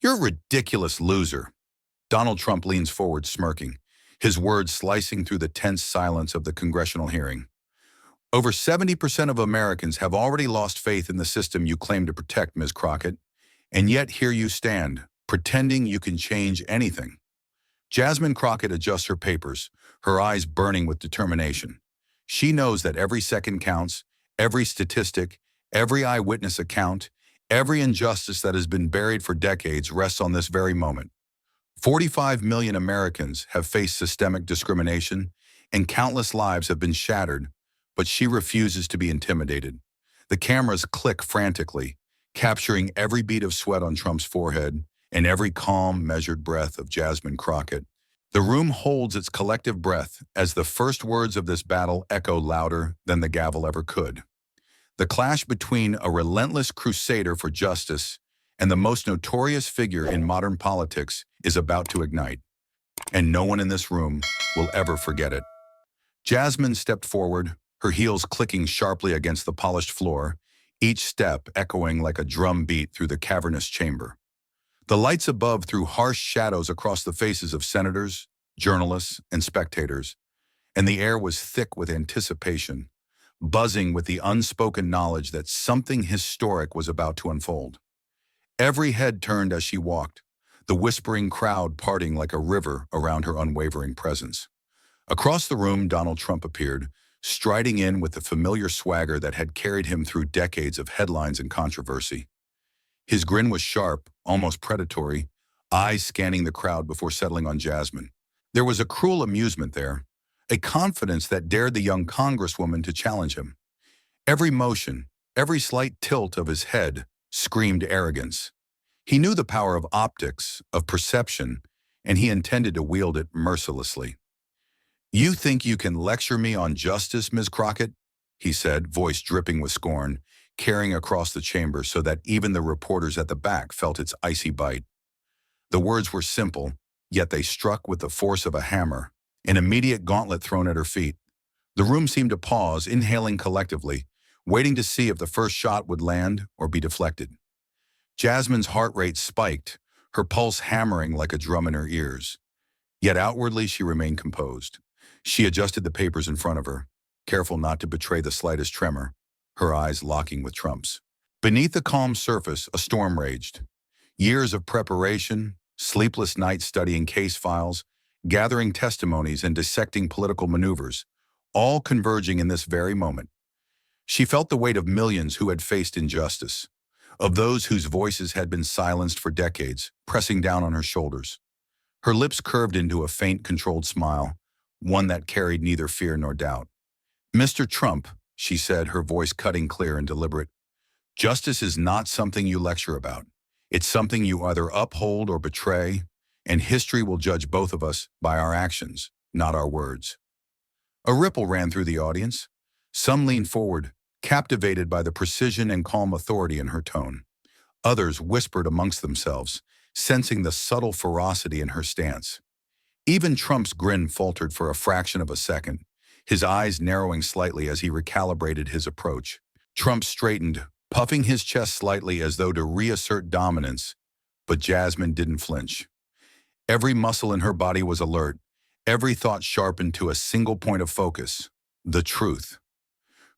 You're a ridiculous loser. Donald Trump leans forward, smirking, his words slicing through the tense silence of the congressional hearing. Over 70% of Americans have already lost faith in the system you claim to protect, Ms. Crockett, and yet here you stand, pretending you can change anything. Jasmine Crockett adjusts her papers, her eyes burning with determination. She knows that every second counts, every statistic, every eyewitness account, every injustice that has been buried for decades rests on this very moment. 45 million Americans have faced systemic discrimination, and countless lives have been shattered, but she refuses to be intimidated. The cameras click frantically, capturing every bead of sweat on Trump's forehead and every calm, measured breath of Jasmine Crockett. The room holds its collective breath as the first words of this battle echo louder than the gavel ever could. The clash between a relentless crusader for justice and the most notorious figure in modern politics is about to ignite, and no one in this room will ever forget it. Jasmine stepped forward, her heels clicking sharply against the polished floor, each step echoing like a drum beat through the cavernous chamber. The lights above threw harsh shadows across the faces of senators, journalists, and spectators, and the air was thick with anticipation, buzzing with the unspoken knowledge that something historic was about to unfold. Every head turned as she walked, the whispering crowd parting like a river around her unwavering presence. Across the room, Donald Trump appeared, striding in with the familiar swagger that had carried him through decades of headlines and controversy. His grin was sharp, almost predatory, eyes scanning the crowd before settling on Jasmine. There was a cruel amusement there, a confidence that dared the young congresswoman to challenge him. Every motion, every slight tilt of his head screamed arrogance. He knew the power of optics, of perception, and he intended to wield it mercilessly. "You think you can lecture me on justice, Ms. Crockett?" he said, voice dripping with scorn, carrying across the chamber so that even the reporters at the back felt its icy bite. The words were simple, yet they struck with the force of a hammer, an immediate gauntlet thrown at her feet. The room seemed to pause, inhaling collectively, waiting to see if the first shot would land or be deflected. Jasmine's heart rate spiked, her pulse hammering like a drum in her ears. Yet outwardly she remained composed. She adjusted the papers in front of her, careful not to betray the slightest tremor, her eyes locking with Trump's. Beneath the calm surface, a storm raged. Years of preparation, sleepless nights studying case files, gathering testimonies and dissecting political maneuvers, all converging in this very moment. She felt the weight of millions who had faced injustice, of those whose voices had been silenced for decades, pressing down on her shoulders. Her lips curved into a faint, controlled smile, one that carried neither fear nor doubt. "Mr. Trump," she said, her voice cutting clear and deliberate, "justice is not something you lecture about. It's something you either uphold or betray, and history will judge both of us by our actions, not our words." A ripple ran through the audience. Some leaned forward, captivated by the precision and calm authority in her tone. Others whispered amongst themselves, sensing the subtle ferocity in her stance. Even Trump's grin faltered for a fraction of a second, his eyes narrowing slightly as he recalibrated his approach. Trump straightened, puffing his chest slightly as though to reassert dominance, but Jasmine didn't flinch. Every muscle in her body was alert, every thought sharpened to a single point of focus: the truth.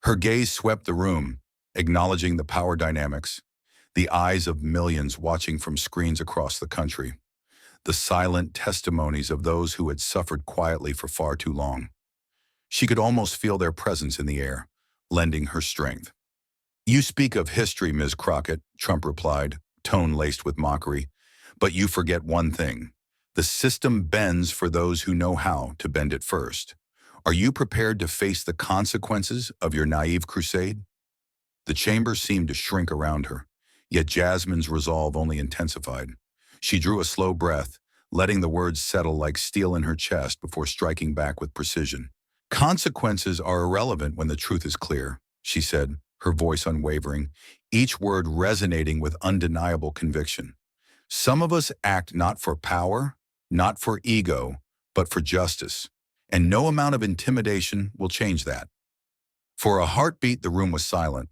Her gaze swept the room, acknowledging the power dynamics, the eyes of millions watching from screens across the country, the silent testimonies of those who had suffered quietly for far too long. She could almost feel their presence in the air, lending her strength. "You speak of history, Ms. Crockett," Trump replied, tone laced with mockery, "but you forget one thing. The system bends for those who know how to bend it first. Are you prepared to face the consequences of your naive crusade?" The chamber seemed to shrink around her, yet Jasmine's resolve only intensified. She drew a slow breath, letting the words settle like steel in her chest before striking back with precision. "Consequences are irrelevant when the truth is clear," she said, her voice unwavering, each word resonating with undeniable conviction. "Some of us act not for power, not for ego, but for justice, and no amount of intimidation will change that." For a heartbeat, the room was silent.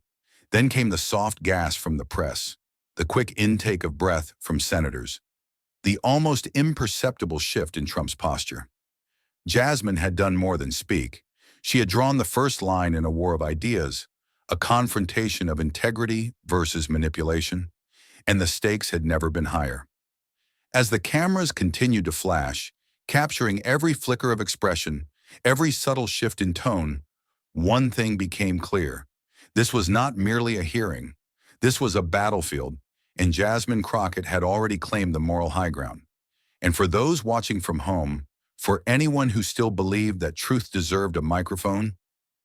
Then came the soft gasp from the press. the quick intake of breath from senators, the almost imperceptible shift in Trump's posture. Jasmine had done more than speak. She had drawn the first line in a war of ideas, a confrontation of integrity versus manipulation, and the stakes had never been higher. As the cameras continued to flash, capturing every flicker of expression, every subtle shift in tone, one thing became clear. This was not merely a hearing. This was a battlefield, and Jasmine Crockett had already claimed the moral high ground. And for those watching from home, for anyone who still believed that truth deserved a microphone,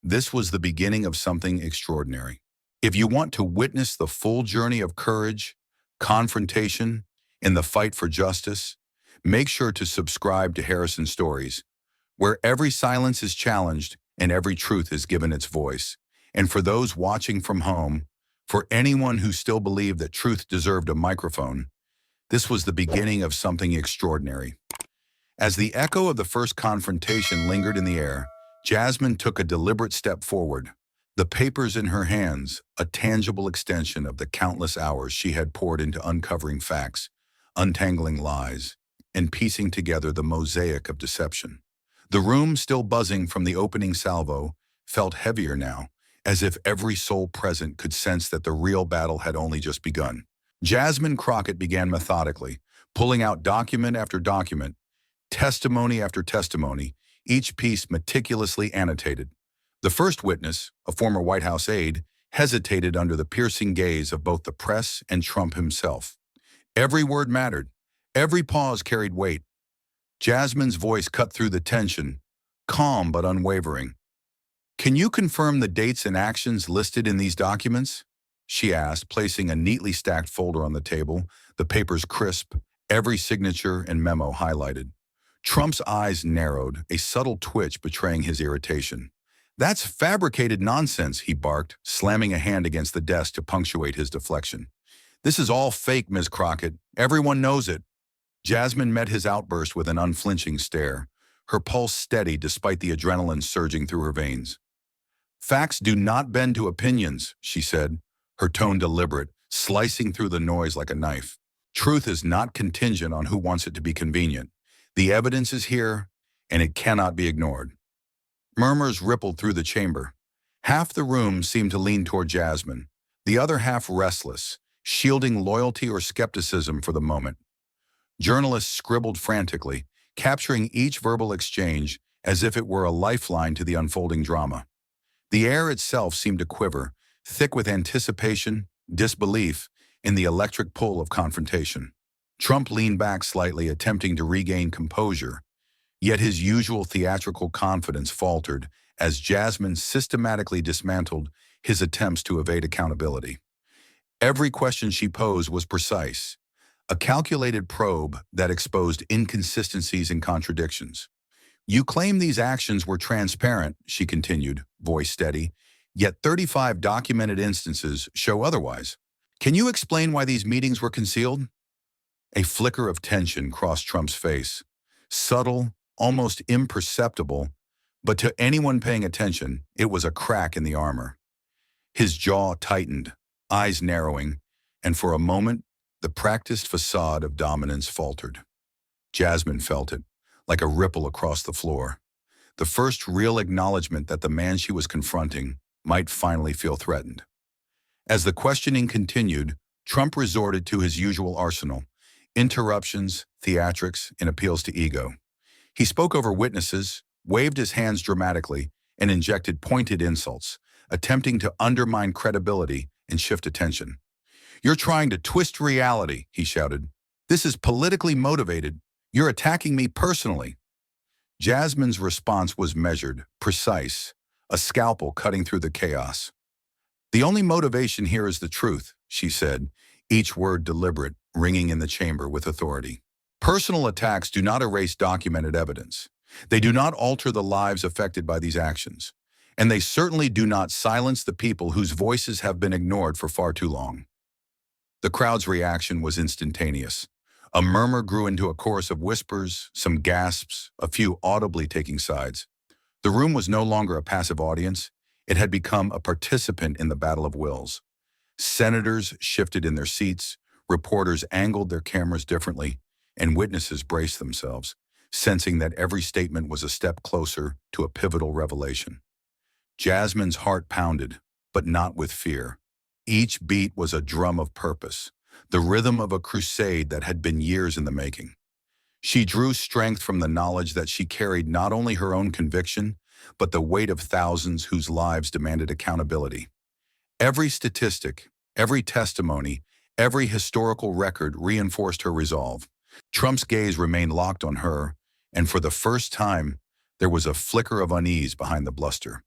this was the beginning of something extraordinary. If you want to witness the full journey of courage, confrontation, and the fight for justice, make sure to subscribe to Harrison Stories, where every silence is challenged and every truth is given its voice. And for those watching from home, for anyone who still believed that truth deserved a microphone, this was the beginning of something extraordinary. As the echo of the first confrontation lingered in the air, Jasmine took a deliberate step forward, the papers in her hands, a tangible extension of the countless hours she had poured into uncovering facts, untangling lies, and piecing together the mosaic of deception. The room, still buzzing from the opening salvo, felt heavier now, as if every soul present could sense that the real battle had only just begun. Jasmine Crockett began methodically, pulling out document after document, testimony after testimony, each piece meticulously annotated. The first witness, a former White House aide, hesitated under the piercing gaze of both the press and Trump himself. Every word mattered. Every pause carried weight. Jasmine's voice cut through the tension, calm but unwavering. "Can you confirm the dates and actions listed in these documents?" she asked, placing a neatly stacked folder on the table, the papers crisp, every signature and memo highlighted. Trump's eyes narrowed, a subtle twitch betraying his irritation. "That's fabricated nonsense," he barked, slamming a hand against the desk to punctuate his deflection. "This is all fake, Ms. Crockett. Everyone knows it." Jasmine met his outburst with an unflinching stare, her pulse steady despite the adrenaline surging through her veins. "Facts do not bend to opinions," she said, her tone deliberate, slicing through the noise like a knife. "Truth is not contingent on who wants it to be convenient. The evidence is here, and it cannot be ignored." Murmurs rippled through the chamber. Half the room seemed to lean toward Jasmine, the other half restless, shielding loyalty or skepticism for the moment. Journalists scribbled frantically, capturing each verbal exchange as if it were a lifeline to the unfolding drama. The air itself seemed to quiver, thick with anticipation, disbelief, and the electric pull of confrontation. Trump leaned back slightly, attempting to regain composure, yet his usual theatrical confidence faltered as Jasmine systematically dismantled his attempts to evade accountability. Every question she posed was precise, a calculated probe that exposed inconsistencies and contradictions. "You claim these actions were transparent," she continued, voice steady, "yet 35 documented instances show otherwise. Can you explain why these meetings were concealed?" A flicker of tension crossed Trump's face, subtle, almost imperceptible, but to anyone paying attention, it was a crack in the armor. His jaw tightened, eyes narrowing, and for a moment, the practiced facade of dominance faltered. Jasmine felt it, like a ripple across the floor. The first real acknowledgement that the man she was confronting might finally feel threatened. As the questioning continued, Trump resorted to his usual arsenal: interruptions, theatrics, and appeals to ego. He spoke over witnesses, waved his hands dramatically, and injected pointed insults, attempting to undermine credibility and shift attention. "You're trying to twist reality," he shouted. "This is politically motivated. You're attacking me personally." Jasmine's response was measured, precise, a scalpel cutting through the chaos. "The only motivation here is the truth," she said, each word deliberate, ringing in the chamber with authority. "Personal attacks do not erase documented evidence. They do not alter the lives affected by these actions. And they certainly do not silence the people whose voices have been ignored for far too long." The crowd's reaction was instantaneous. A murmur grew into a chorus of whispers, some gasps, a few audibly taking sides. The room was no longer a passive audience. It had become a participant in the battle of wills. Senators shifted in their seats, Reporters angled their cameras differently, and witnesses braced themselves, sensing that every statement was a step closer to a pivotal revelation. Jasmine's heart pounded, but not with fear. Each beat was a drum of purpose, the rhythm of a crusade that had been years in the making. She drew strength from the knowledge that she carried not only her own conviction, but the weight of thousands whose lives demanded accountability. Every statistic, every testimony, every historical record reinforced her resolve. Trump's gaze remained locked on her, and for the first time, there was a flicker of unease behind the bluster.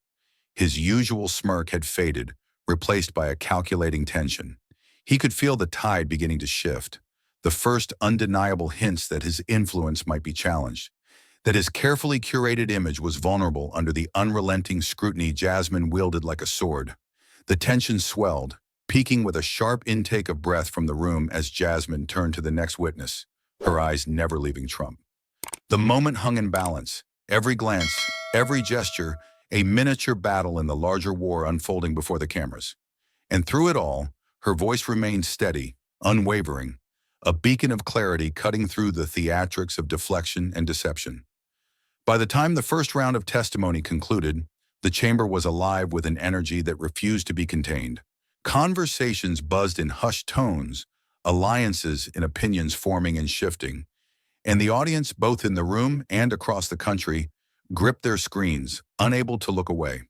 His usual smirk had faded, replaced by a calculating tension. He could feel the tide beginning to shift, the first undeniable hints that his influence might be challenged, that his carefully curated image was vulnerable under the unrelenting scrutiny Jasmine wielded like a sword. The tension swelled, peaking with a sharp intake of breath from the room as Jasmine turned to the next witness, her eyes never leaving Trump. The moment hung in balance, every glance, every gesture, a miniature battle in the larger war unfolding before the cameras. And through it all, her voice remained steady, unwavering, a beacon of clarity cutting through the theatrics of deflection and deception. By the time the first round of testimony concluded, the chamber was alive with an energy that refused to be contained. Conversations buzzed in hushed tones, alliances in opinions forming and shifting, and the audience, both in the room and across the country, gripped their screens, unable to look away.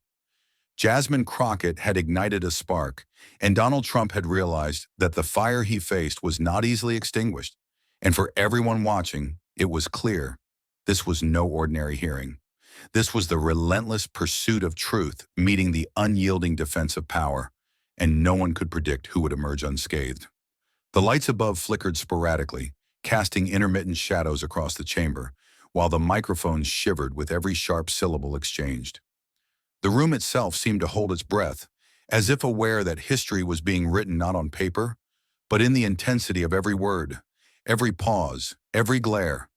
Jasmine Crockett had ignited a spark, and Donald Trump had realized that the fire he faced was not easily extinguished. And for everyone watching, it was clear this was no ordinary hearing. This was the relentless pursuit of truth meeting the unyielding defense of power, and no one could predict who would emerge unscathed. The lights above flickered sporadically, casting intermittent shadows across the chamber, while the microphones shivered with every sharp syllable exchanged. The room itself seemed to hold its breath, as if aware that history was being written not on paper, but in the intensity of every word, every pause, every glare.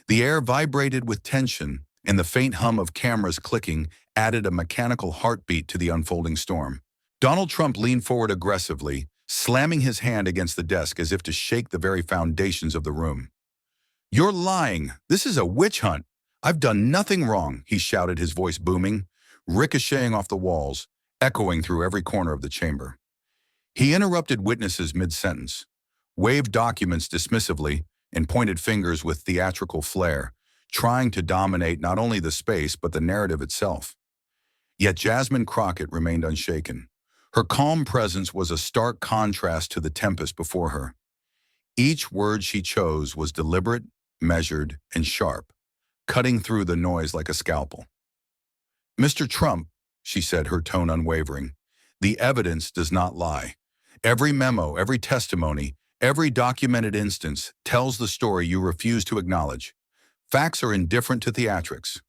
The air vibrated with tension, and the faint hum of cameras clicking added a mechanical heartbeat to the unfolding storm. Donald Trump leaned forward aggressively, slamming his hand against the desk as if to shake the very foundations of the room. "You're lying. This is a witch hunt. I've done nothing wrong," he shouted, his voice booming, ricocheting off the walls, echoing through every corner of the chamber. He interrupted witnesses mid-sentence, waved documents dismissively, and pointed fingers with theatrical flair, trying to dominate not only the space but the narrative itself. Yet Jasmine Crockett remained unshaken. Her calm presence was a stark contrast to the tempest before her. Each word she chose was deliberate, measured, and sharp, cutting through the noise like a scalpel. "Mr. Trump," she said, her tone unwavering, "the evidence does not lie. Every memo, every testimony, every documented instance tells the story you refuse to acknowledge. Facts are indifferent to theatrics."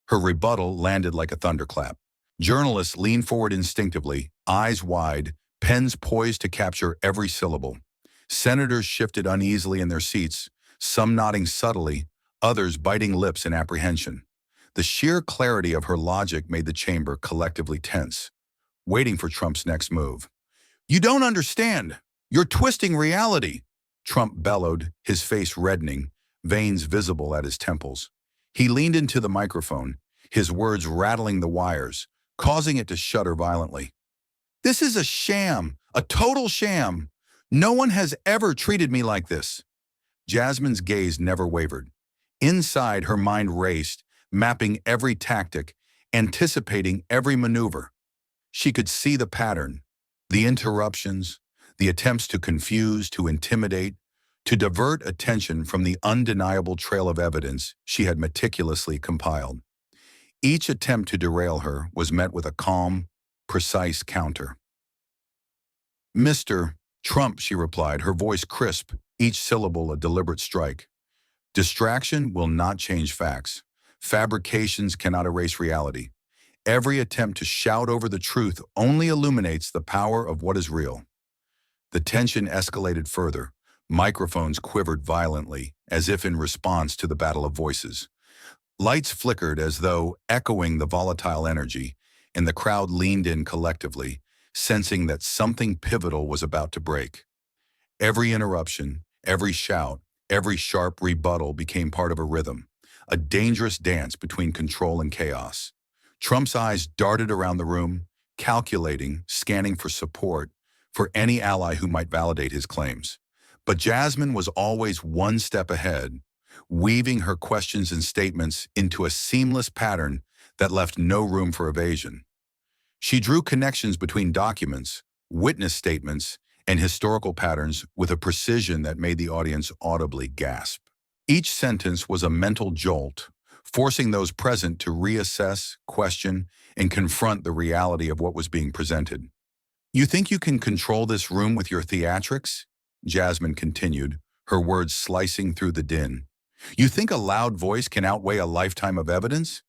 Her rebuttal landed like a thunderclap. Journalists leaned forward instinctively, eyes wide, pens poised to capture every syllable. Senators shifted uneasily in their seats, some nodding subtly, others biting lips in apprehension. The sheer clarity of her logic made the chamber collectively tense, waiting for Trump's next move. "You don't understand. You're twisting reality," Trump bellowed, his face reddening, veins visible at his temples. He leaned into the microphone, his words rattling the wires, causing it to shudder violently. "This is a sham, a total sham. No one has ever treated me like this." Jasmine's gaze never wavered. Inside, her mind raced, mapping every tactic, anticipating every maneuver. She could see the pattern, the interruptions, the attempts to confuse, to intimidate, to divert attention from the undeniable trail of evidence she had meticulously compiled. Each attempt to derail her was met with a calm, precise counter. "Mr. Trump," she replied, her voice crisp, each syllable a deliberate strike. "Distraction will not change facts. Fabrications cannot erase reality. Every attempt to shout over the truth only illuminates the power of what is real." The tension escalated further. Microphones quivered violently, as if in response to the battle of voices. Lights flickered as though echoing the volatile energy, and the crowd leaned in collectively, sensing that something pivotal was about to break. Every interruption, every shout, every sharp rebuttal became part of a rhythm, a dangerous dance between control and chaos. Trump's eyes darted around the room, calculating, scanning for support, for any ally who might validate his claims. But Jasmine was always one step ahead, weaving her questions and statements into a seamless pattern that left no room for evasion. She drew connections between documents, witness statements, and historical patterns with a precision that made the audience audibly gasp. Each sentence was a mental jolt, forcing those present to reassess, question, and confront the reality of what was being presented. "You think you can control this room with your theatrics?" Jasmine continued, her words slicing through the din. "You think a loud voice can outweigh a lifetime of evidence?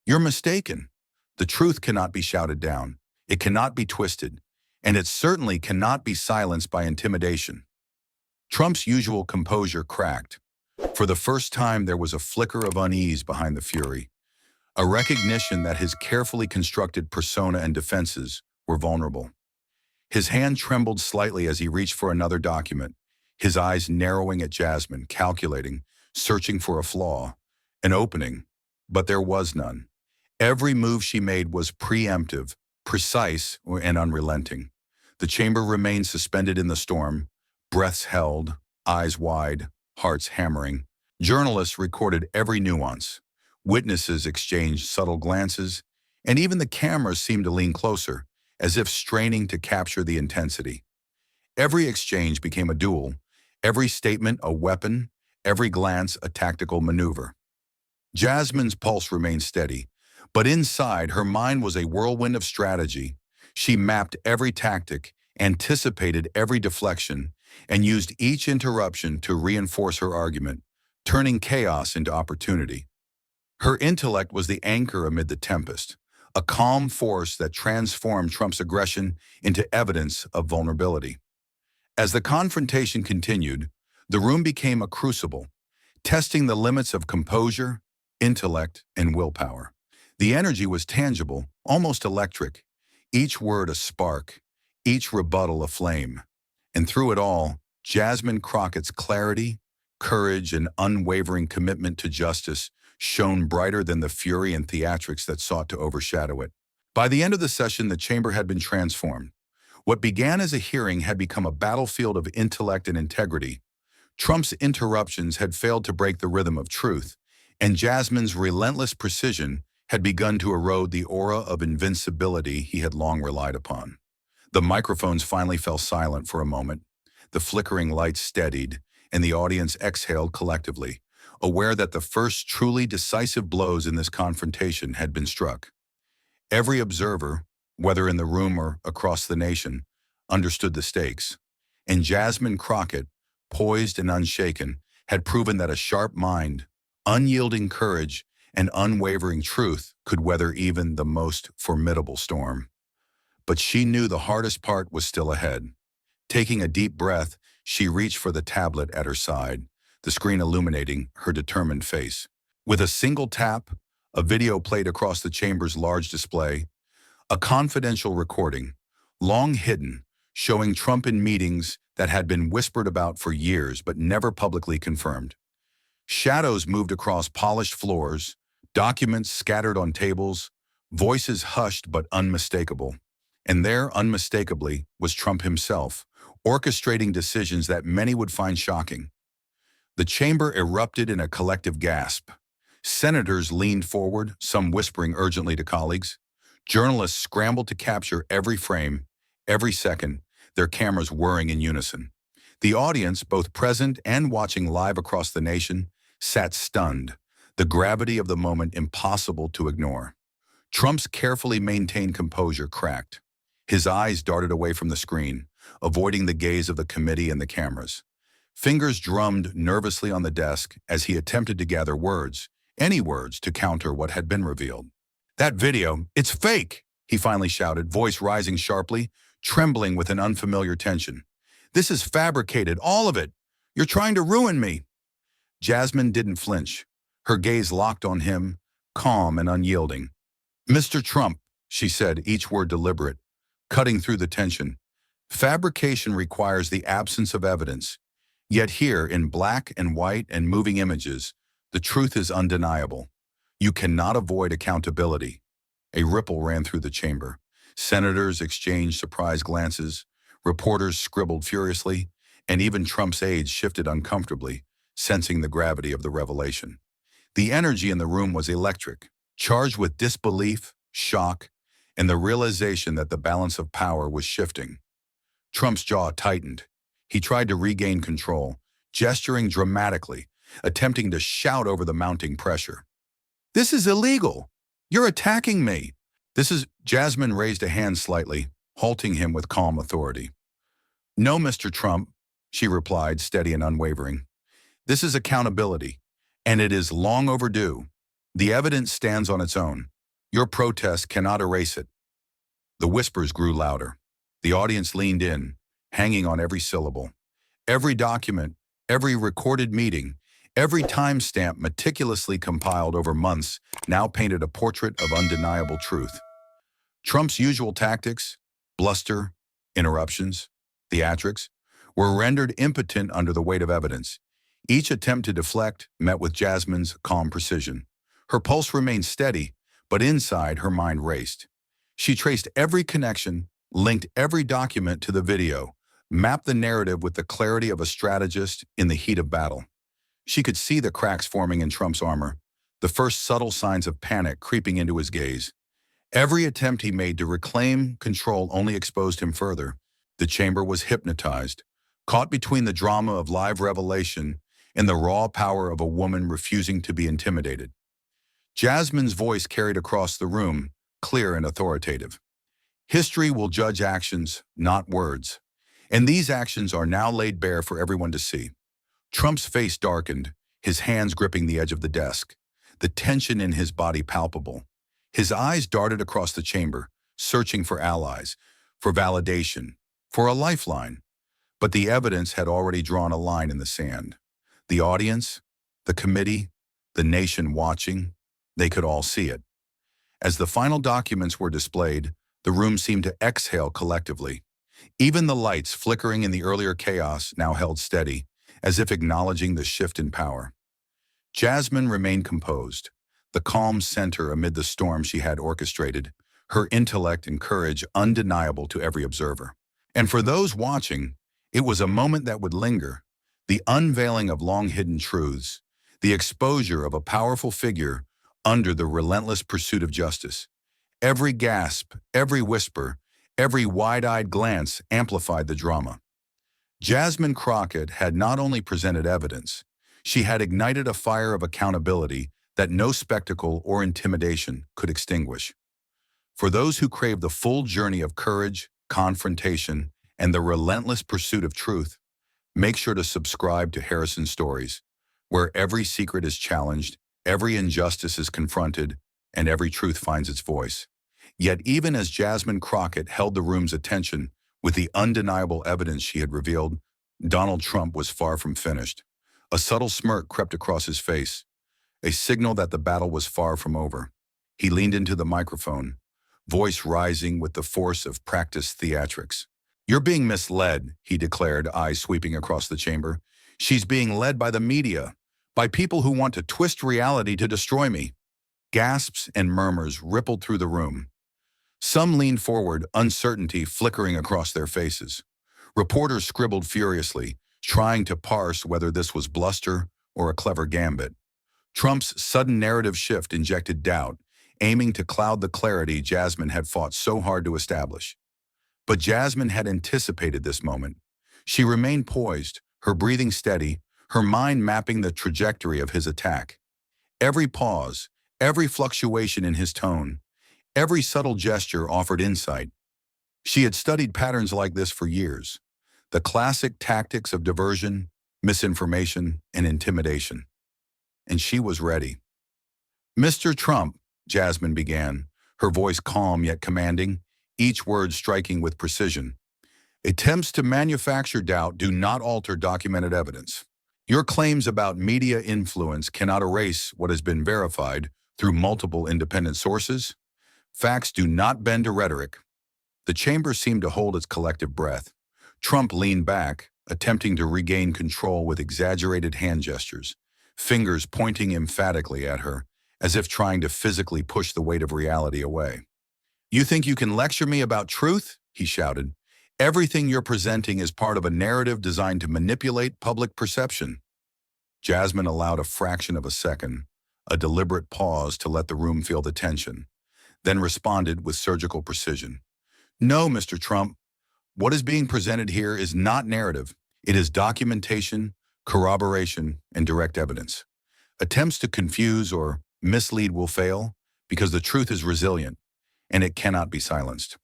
You're mistaken. The truth cannot be shouted down. It cannot be twisted. And it certainly cannot be silenced by intimidation." Trump's usual composure cracked. For the first time, there was a flicker of unease behind the fury, a recognition that his carefully constructed persona and defenses were vulnerable. His hand trembled slightly as he reached for another document, his eyes narrowing at Jasmine, calculating, searching for a flaw, an opening, but there was none. Every move she made was preemptive, precise, and unrelenting. The chamber remained suspended in the storm, breaths held, eyes wide, hearts hammering. Journalists recorded every nuance. Witnesses exchanged subtle glances, and even the cameras seemed to lean closer, as if straining to capture the intensity. Every exchange became a duel, every statement a weapon, every glance a tactical maneuver. Jasmine's pulse remained steady, but inside her mind was a whirlwind of strategy. She mapped every tactic, anticipated every deflection, and used each interruption to reinforce her argument, turning chaos into opportunity. Her intellect was the anchor amid the tempest, a calm force that transformed Trump's aggression into evidence of vulnerability. As the confrontation continued, the room became a crucible, testing the limits of composure, intellect, and willpower. The energy was tangible, almost electric, each word a spark, each rebuttal a flame. And through it all, Jasmine Crockett's clarity, courage, and unwavering commitment to justice shone brighter than the fury and theatrics that sought to overshadow it. By the end of the session, the chamber had been transformed. What began as a hearing had become a battlefield of intellect and integrity. Trump's interruptions had failed to break the rhythm of truth, and Jasmine's relentless precision had begun to erode the aura of invincibility he had long relied upon. The microphones finally fell silent for a moment. The flickering lights steadied, and the audience exhaled collectively, aware that the first truly decisive blows in this confrontation had been struck. Every observer, whether in the room or across the nation, understood the stakes, and Jasmine Crockett, poised and unshaken, had proven that a sharp mind, unyielding courage, and unwavering truth could weather even the most formidable storm. But she knew the hardest part was still ahead. Taking a deep breath, she reached for the tablet at her side, the screen illuminating her determined face. With a single tap, a video played across the chamber's large display, a confidential recording, long hidden, showing Trump in meetings that had been whispered about for years but never publicly confirmed. Shadows moved across polished floors, documents scattered on tables, voices hushed but unmistakable. And there, unmistakably, was Trump himself, orchestrating decisions that many would find shocking. The chamber erupted in a collective gasp. Senators leaned forward, some whispering urgently to colleagues. Journalists scrambled to capture every frame, every second, their cameras whirring in unison. The audience, both present and watching live across the nation, sat stunned, the gravity of the moment impossible to ignore. Trump's carefully maintained composure cracked. His eyes darted away from the screen, avoiding the gaze of the committee and the cameras. Fingers drummed nervously on the desk as he attempted to gather words, any words to counter what had been revealed. "That video, it's fake!" he finally shouted, voice rising sharply, trembling with an unfamiliar tension. "This is fabricated, all of it! You're trying to ruin me!" Jasmine didn't flinch, her gaze locked on him, calm and unyielding. "Mr. Trump," she said, each word deliberate, cutting through the tension, Fabrication requires the absence of evidence. Yet here, in black and white and moving images, the truth is undeniable. You cannot avoid accountability. A ripple ran through the chamber. Senators exchanged surprised glances, reporters scribbled furiously, and even Trump's aides shifted uncomfortably, sensing the gravity of the revelation. The energy in the room was electric, charged with disbelief, shock, and the realization that the balance of power was shifting. Trump's jaw tightened. He tried to regain control, gesturing dramatically, attempting to shout over the mounting pressure. "This is illegal! You're attacking me!" Jasmine raised a hand slightly, halting him with calm authority. "No, Mr. Trump," she replied, steady and unwavering. "This is accountability, and it is long overdue. The evidence stands on its own. Your protest cannot erase it." The whispers grew louder. The audience leaned in, hanging on every syllable. Every document, every recorded meeting, every timestamp meticulously compiled over months now painted a portrait of undeniable truth. Trump's usual tactics, bluster, interruptions, theatrics, were rendered impotent under the weight of evidence. Each attempt to deflect met with Jasmine's calm precision. Her pulse remained steady, but inside her mind raced. She traced every connection, linked every document to the video, mapped the narrative with the clarity of a strategist in the heat of battle. She could see the cracks forming in Trump's armor, the first subtle signs of panic creeping into his gaze. Every attempt he made to reclaim control only exposed him further. The chamber was hypnotized, caught between the drama of live revelation and the raw power of a woman refusing to be intimidated. Jasmine's voice carried across the room, clear and authoritative. "History will judge actions, not words. And these actions are now laid bare for everyone to see." Trump's face darkened, his hands gripping the edge of the desk, the tension in his body palpable. His eyes darted across the chamber, searching for allies, for validation, for a lifeline. But the evidence had already drawn a line in the sand. The audience, the committee, the nation watching, they could all see it. As the final documents were displayed, the room seemed to exhale collectively. Even the lights flickering in the earlier chaos now held steady, as if acknowledging the shift in power. Jasmine remained composed, the calm center amid the storm she had orchestrated, her intellect and courage undeniable to every observer. And for those watching, it was a moment that would linger, the unveiling of long-hidden truths, the exposure of a powerful figure under the relentless pursuit of justice. Every gasp, every whisper, every wide-eyed glance amplified the drama. Jasmine Crockett had not only presented evidence, she had ignited a fire of accountability that no spectacle or intimidation could extinguish. For those who crave the full journey of courage, confrontation, and the relentless pursuit of truth, make sure to subscribe to Harrison Stories, where every secret is challenged, every injustice is confronted, and every truth finds its voice. Yet even as Jasmine Crockett held the room's attention with the undeniable evidence she had revealed, Donald Trump was far from finished. A subtle smirk crept across his face, a signal that the battle was far from over. He leaned into the microphone, voice rising with the force of practiced theatrics. "You're being misled," he declared, eyes sweeping across the chamber. "She's being led by the media, by people who want to twist reality to destroy me." Gasps and murmurs rippled through the room. Some leaned forward, uncertainty flickering across their faces. Reporters scribbled furiously, trying to parse whether this was bluster or a clever gambit. Trump's sudden narrative shift injected doubt, aiming to cloud the clarity Jasmine had fought so hard to establish. But Jasmine had anticipated this moment. She remained poised, her breathing steady, her mind mapping the trajectory of his attack. Every pause, every fluctuation in his tone, every subtle gesture offered insight. She had studied patterns like this for years, the classic tactics of diversion, misinformation, and intimidation. And she was ready. "Mr. Trump," Jasmine began, her voice calm yet commanding, each word striking with precision. "Attempts to manufacture doubt do not alter documented evidence. Your claims about media influence cannot erase what has been verified through multiple independent sources. Facts do not bend to rhetoric." The chamber seemed to hold its collective breath. Trump leaned back, attempting to regain control with exaggerated hand gestures, fingers pointing emphatically at her, as if trying to physically push the weight of reality away. "You think you can lecture me about truth?" he shouted. "Everything you're presenting is part of a narrative designed to manipulate public perception." Jasmine allowed a fraction of a second, a deliberate pause to let the room feel the tension, then responded with surgical precision. "No, Mr. Trump. What is being presented here is not narrative. It is documentation, corroboration, and direct evidence. Attempts to confuse or mislead will fail because the truth is resilient, and it cannot be silenced."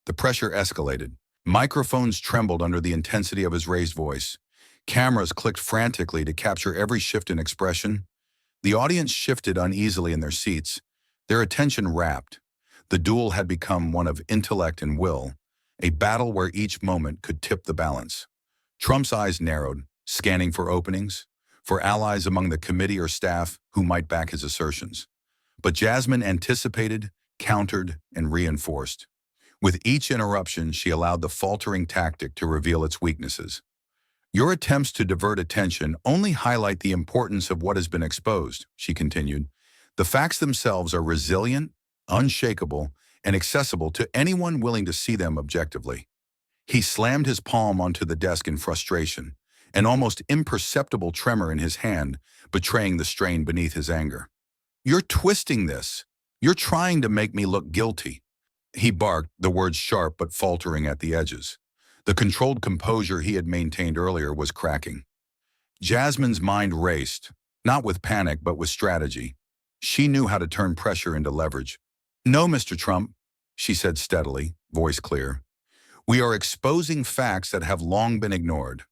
The pressure escalated. Microphones trembled under the intensity of his raised voice. Cameras clicked frantically to capture every shift in expression. The audience shifted uneasily in their seats, their attention rapt. The duel had become one of intellect and will, a battle where each moment could tip the balance. Trump's eyes narrowed, scanning for openings, for allies among the committee or staff who might back his assertions. But Jasmine anticipated, countered, and reinforced. With each interruption, she allowed the faltering tactic to reveal its weaknesses. "Your attempts to divert attention only highlight the importance of what has been exposed," she continued. "The facts themselves are resilient, unshakable, and accessible to anyone willing to see them objectively." He slammed his palm onto the desk in frustration, an almost imperceptible tremor in his hand, betraying the strain beneath his anger. "You're twisting this. You're trying to make me look guilty." He barked, the words sharp but faltering at the edges. The controlled composure he had maintained earlier was cracking. Jasmine's mind raced, not with panic but with strategy. She knew how to turn pressure into leverage. "No, Mr. Trump," she said steadily, voice clear. "We are exposing facts that have long been ignored.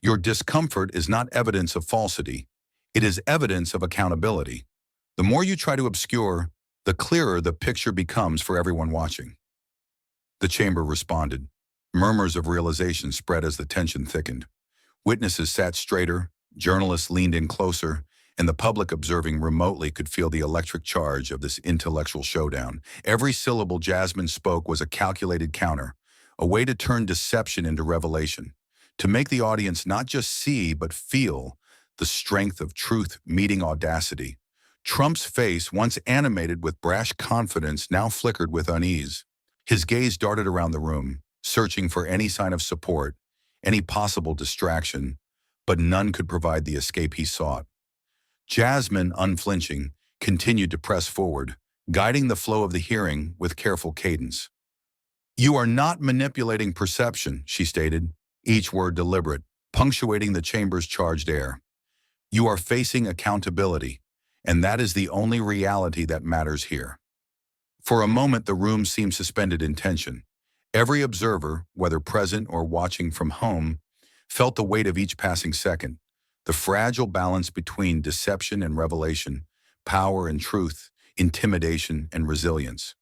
Your discomfort is not evidence of falsity. It is evidence of accountability. The more you try to obscure, the clearer the picture becomes for everyone watching." The chamber responded. Murmurs of realization spread as the tension thickened. Witnesses sat straighter, journalists leaned in closer, and the public observing remotely could feel the electric charge of this intellectual showdown. Every syllable Jasmine spoke was a calculated counter, a way to turn deception into revelation, to make the audience not just see but feel the strength of truth meeting audacity. Trump's face, once animated with brash confidence, now flickered with unease. His gaze darted around the room, searching for any sign of support, any possible distraction, but none could provide the escape he sought. Jasmine, unflinching, continued to press forward, guiding the flow of the hearing with careful cadence. "You are not manipulating perception," she stated, each word deliberate, punctuating the chamber's charged air. "You are facing accountability, and that is the only reality that matters here." For a moment, the room seemed suspended in tension. Every observer, whether present or watching from home, felt the weight of each passing second, the fragile balance between deception and revelation, power and truth, intimidation and resilience.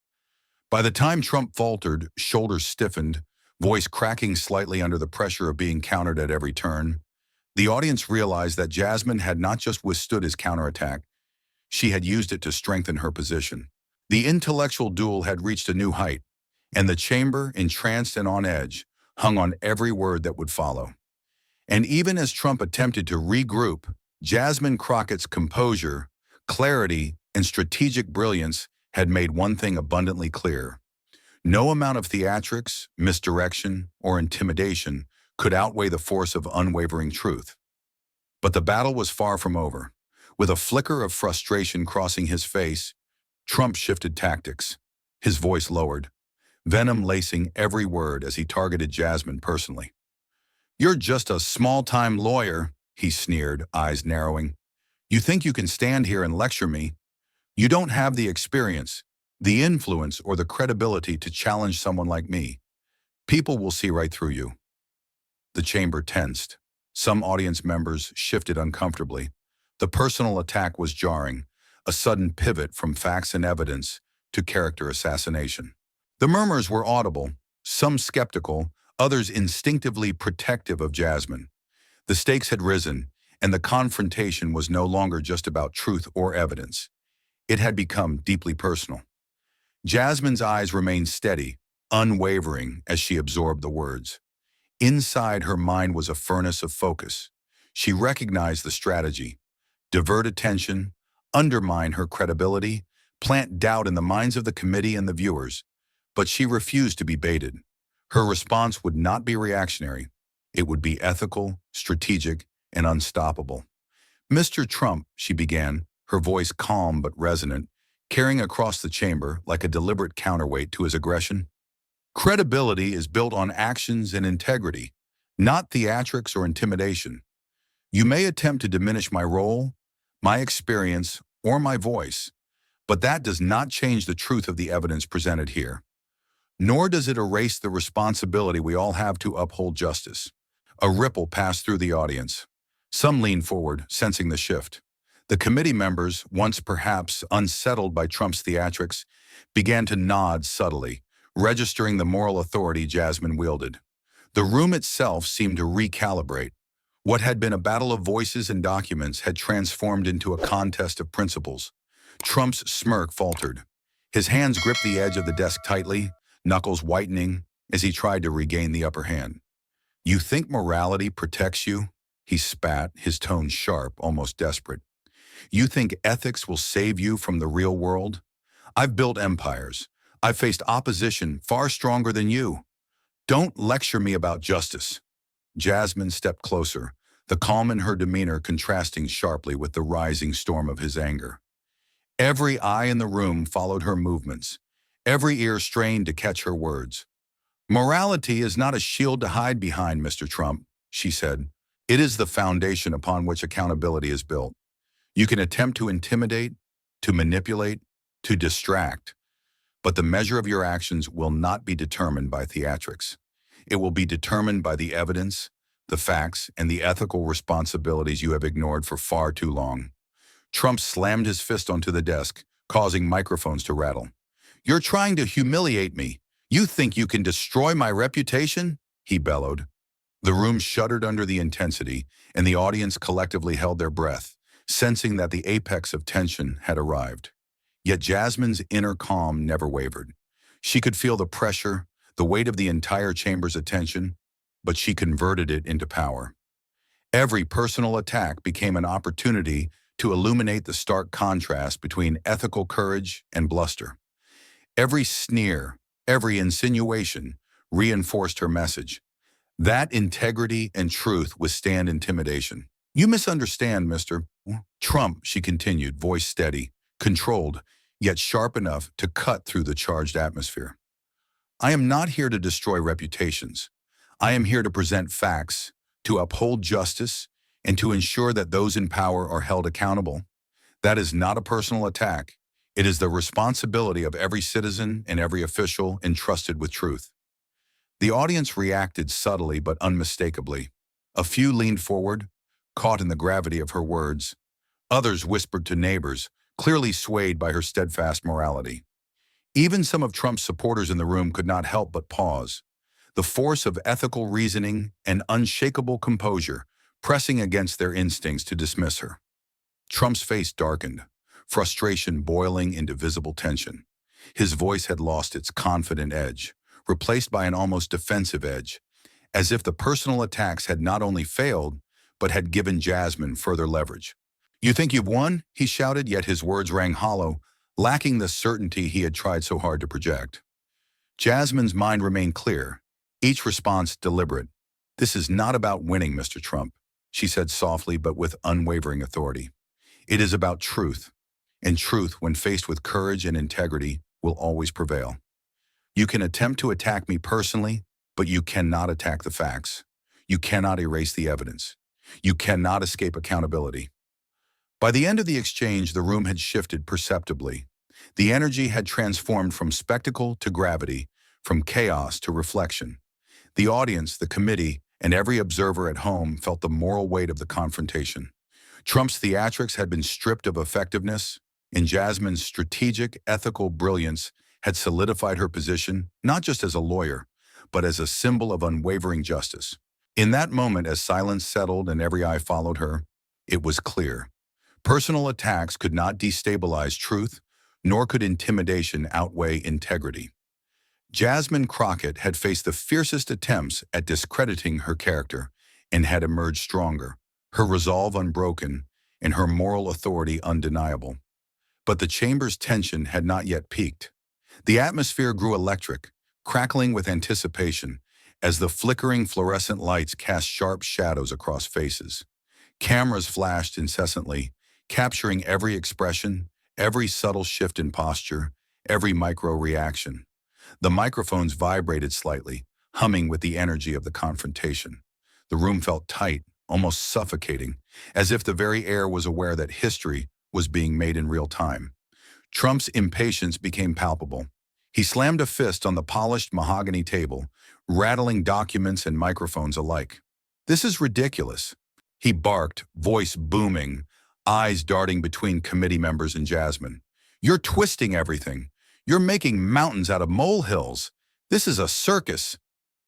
By the time Trump faltered, shoulders stiffened, voice cracking slightly under the pressure of being countered at every turn, the audience realized that Jasmine had not just withstood his counterattack, she had used it to strengthen her position. The intellectual duel had reached a new height, and the chamber, entranced and on edge, hung on every word that would follow. And even as Trump attempted to regroup, Jasmine Crockett's composure, clarity, and strategic brilliance had made one thing abundantly clear. No amount of theatrics, misdirection, or intimidation could outweigh the force of unwavering truth. But the battle was far from over. With a flicker of frustration crossing his face, Trump shifted tactics. His voice lowered, venom lacing every word as he targeted Jasmine personally. "You're just a small-time lawyer," he sneered, eyes narrowing. "You think you can stand here and lecture me? You don't have the experience, the influence, or the credibility to challenge someone like me. People will see right through you." The chamber tensed. Some audience members shifted uncomfortably. The personal attack was jarring, a sudden pivot from facts and evidence to character assassination. The murmurs were audible, some skeptical, others instinctively protective of Jasmine. The stakes had risen, and the confrontation was no longer just about truth or evidence. It had become deeply personal. Jasmine's eyes remained steady, unwavering as she absorbed the words. Inside her mind was a furnace of focus. She recognized the strategy: divert attention, undermine her credibility, plant doubt in the minds of the committee and the viewers. But she refused to be baited. Her response would not be reactionary. It would be ethical, strategic, and unstoppable. "Mr. Trump," she began, her voice calm but resonant, carrying across the chamber like a deliberate counterweight to his aggression. "Credibility is built on actions and integrity, not theatrics or intimidation. You may attempt to diminish my role, my experience, or my voice, but that does not change the truth of the evidence presented here. Nor does it erase the responsibility we all have to uphold justice." A ripple passed through the audience. Some leaned forward, sensing the shift. The committee members, once perhaps unsettled by Trump's theatrics, began to nod subtly, registering the moral authority Jasmine wielded. The room itself seemed to recalibrate. What had been a battle of voices and documents had transformed into a contest of principles. Trump's smirk faltered. His hands gripped the edge of the desk tightly, knuckles whitening as he tried to regain the upper hand. "You think morality protects you?" He spat, his tone sharp, almost desperate. "You think ethics will save you from the real world? I've built empires. I've faced opposition far stronger than you. Don't lecture me about justice." Jasmine stepped closer, the calm in her demeanor contrasting sharply with the rising storm of his anger. Every eye in the room followed her movements, every ear strained to catch her words. "Morality is not a shield to hide behind, Mr. Trump," she said. "It is the foundation upon which accountability is built. You can attempt to intimidate, to manipulate, to distract, but the measure of your actions will not be determined by theatrics. It will be determined by the evidence, the facts, and the ethical responsibilities you have ignored for far too long." Trump slammed his fist onto the desk, causing microphones to rattle. "You're trying to humiliate me. You think you can destroy my reputation?" he bellowed. The room shuddered under the intensity, and the audience collectively held their breath, sensing that the apex of tension had arrived. Yet Jasmine's inner calm never wavered. She could feel the pressure, the weight of the entire chamber's attention, but she converted it into power. Every personal attack became an opportunity to illuminate the stark contrast between ethical courage and bluster. Every sneer, every insinuation reinforced her message. That integrity and truth withstand intimidation. "You misunderstand, Mr. Trump," she continued, voice steady, controlled, yet sharp enough to cut through the charged atmosphere. "I am not here to destroy reputations. I am here to present facts, to uphold justice, and to ensure that those in power are held accountable. That is not a personal attack. It is the responsibility of every citizen and every official entrusted with truth." The audience reacted subtly but unmistakably. A few leaned forward, caught in the gravity of her words. Others whispered to neighbors, clearly swayed by her steadfast morality. Even some of Trump's supporters in the room could not help but pause. The force of ethical reasoning and unshakable composure pressing against their instincts to dismiss her. Trump's face darkened, frustration boiling into visible tension. His voice had lost its confident edge, replaced by an almost defensive edge, as if the personal attacks had not only failed, but had given Jasmine further leverage. "You think you've won?" he shouted, yet his words rang hollow, lacking the certainty he had tried so hard to project. Jasmine's mind remained clear, each response deliberate. "This is not about winning, Mr. Trump," she said softly but with unwavering authority. "It is about truth, and truth, when faced with courage and integrity, will always prevail. You can attempt to attack me personally, but you cannot attack the facts. You cannot erase the evidence. You cannot escape accountability." By the end of the exchange, the room had shifted perceptibly. The energy had transformed from spectacle to gravity, from chaos to reflection. The audience, the committee, and every observer at home felt the moral weight of the confrontation. Trump's theatrics had been stripped of effectiveness, and Jasmine's strategic, ethical brilliance had solidified her position not just as a lawyer, but as a symbol of unwavering justice. In that moment, as silence settled and every eye followed her, it was clear. Personal attacks could not destabilize truth, nor could intimidation outweigh integrity. Jasmine Crockett had faced the fiercest attempts at discrediting her character and had emerged stronger, her resolve unbroken and her moral authority undeniable. But the chamber's tension had not yet peaked. The atmosphere grew electric, crackling with anticipation as the flickering fluorescent lights cast sharp shadows across faces. Cameras flashed incessantly, capturing every expression, every subtle shift in posture, every micro-reaction. The microphones vibrated slightly, humming with the energy of the confrontation. The room felt tight, almost suffocating, as if the very air was aware that history was being made in real time. Trump's impatience became palpable. He slammed a fist on the polished mahogany table, rattling documents and microphones alike. "This is ridiculous," he barked, voice booming, eyes darting between committee members and Jasmine. "You're twisting everything. You're making mountains out of molehills. This is a circus."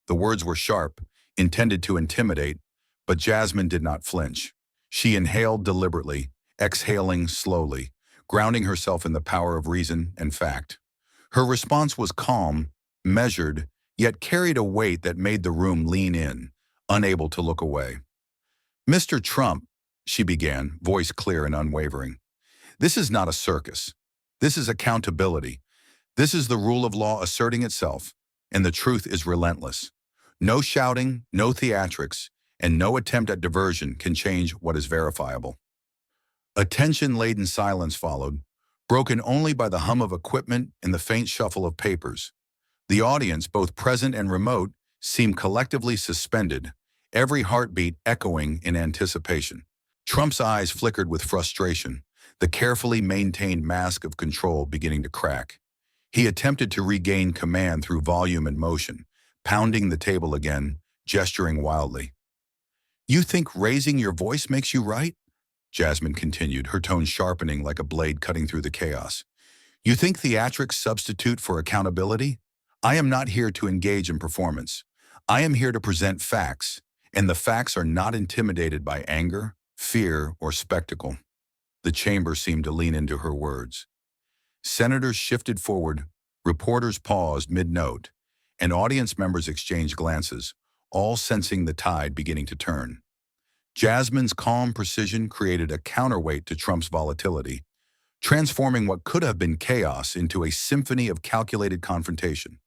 The words were sharp, intended to intimidate, but Jasmine did not flinch. She inhaled deliberately, exhaling slowly, grounding herself in the power of reason and fact. Her response was calm, measured, yet carried a weight that made the room lean in, unable to look away. "Mr. Trump," she began, voice clear and unwavering, "this is not a circus. This is accountability. This is the rule of law asserting itself, and the truth is relentless. No shouting, no theatrics, and no attempt at diversion can change what is verifiable." A tension-laden silence followed, broken only by the hum of equipment and the faint shuffle of papers. The audience, both present and remote, seemed collectively suspended, every heartbeat echoing in anticipation. Trump's eyes flickered with frustration, the carefully maintained mask of control beginning to crack. He attempted to regain command through volume and motion, pounding the table again, gesturing wildly. "You think raising your voice makes you right?" Jasmine continued, her tone sharpening like a blade cutting through the chaos. "You think theatrics substitute for accountability? I am not here to engage in performance. I am here to present facts, and the facts are not intimidated by anger, fear, or spectacle." The chamber seemed to lean into her words. Senators shifted forward, reporters paused mid-note, and audience members exchanged glances, all sensing the tide beginning to turn. Jasmine's calm precision created a counterweight to Trump's volatility, transforming what could have been chaos into a symphony of calculated confrontation.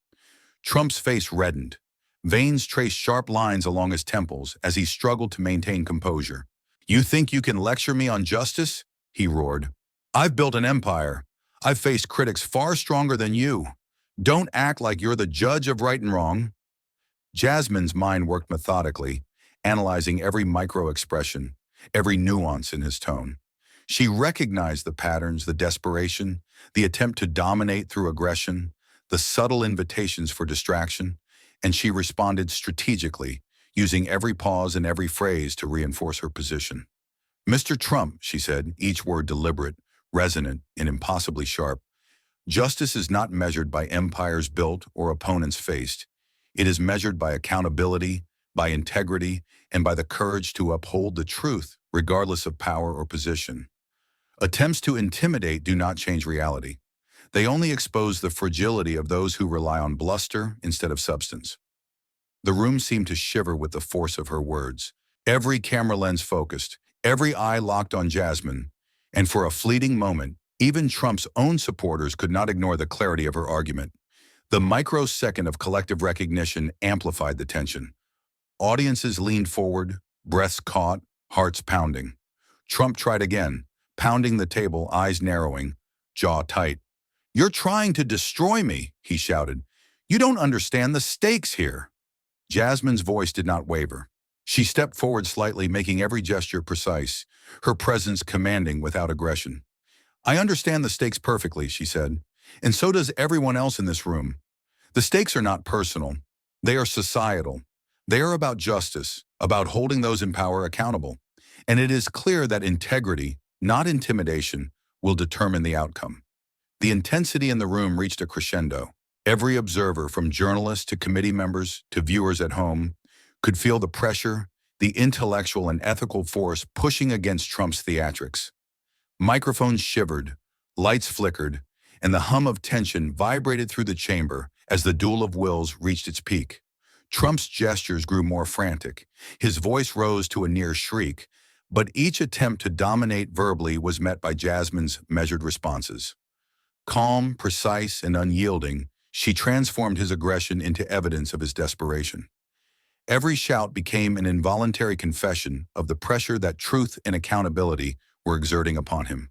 Trump's face reddened. Veins traced sharp lines along his temples as he struggled to maintain composure. "You think you can lecture me on justice?" he roared. "I've built an empire. I've faced critics far stronger than you. Don't act like you're the judge of right and wrong." Jasmine's mind worked methodically, analyzing every micro-expression, every nuance in his tone. She recognized the patterns, the desperation, the attempt to dominate through aggression, the subtle invitations for distraction, and she responded strategically, using every pause and every phrase to reinforce her position. "Mr. Trump," she said, each word deliberate, resonant, and impossibly sharp, "justice is not measured by empires built or opponents faced. It is measured by accountability, by integrity, and by the courage to uphold the truth, regardless of power or position. Attempts to intimidate do not change reality. They only expose the fragility of those who rely on bluster instead of substance." The room seemed to shiver with the force of her words. Every camera lens focused, every eye locked on Jasmine, and for a fleeting moment, even Trump's own supporters could not ignore the clarity of her argument. The microsecond of collective recognition amplified the tension. Audiences leaned forward, breaths caught, hearts pounding. Trump tried again, pounding the table, eyes narrowing, jaw tight. "You're trying to destroy me," he shouted. "You don't understand the stakes here." Jasmine's voice did not waver. She stepped forward slightly, making every gesture precise, her presence commanding without aggression. "I understand the stakes perfectly," she said, "and so does everyone else in this room. The stakes are not personal. They are societal. They are about justice, about holding those in power accountable. And it is clear that integrity, not intimidation, will determine the outcome." The intensity in the room reached a crescendo. Every observer, from journalists to committee members to viewers at home, could feel the pressure, the intellectual and ethical force pushing against Trump's theatrics. Microphones shivered, lights flickered, and the hum of tension vibrated through the chamber as the duel of wills reached its peak. Trump's gestures grew more frantic. His voice rose to a near shriek, but each attempt to dominate verbally was met by Jasmine's measured responses. Calm, precise, and unyielding, she transformed his aggression into evidence of his desperation. Every shout became an involuntary confession of the pressure that truth and accountability were exerting upon him.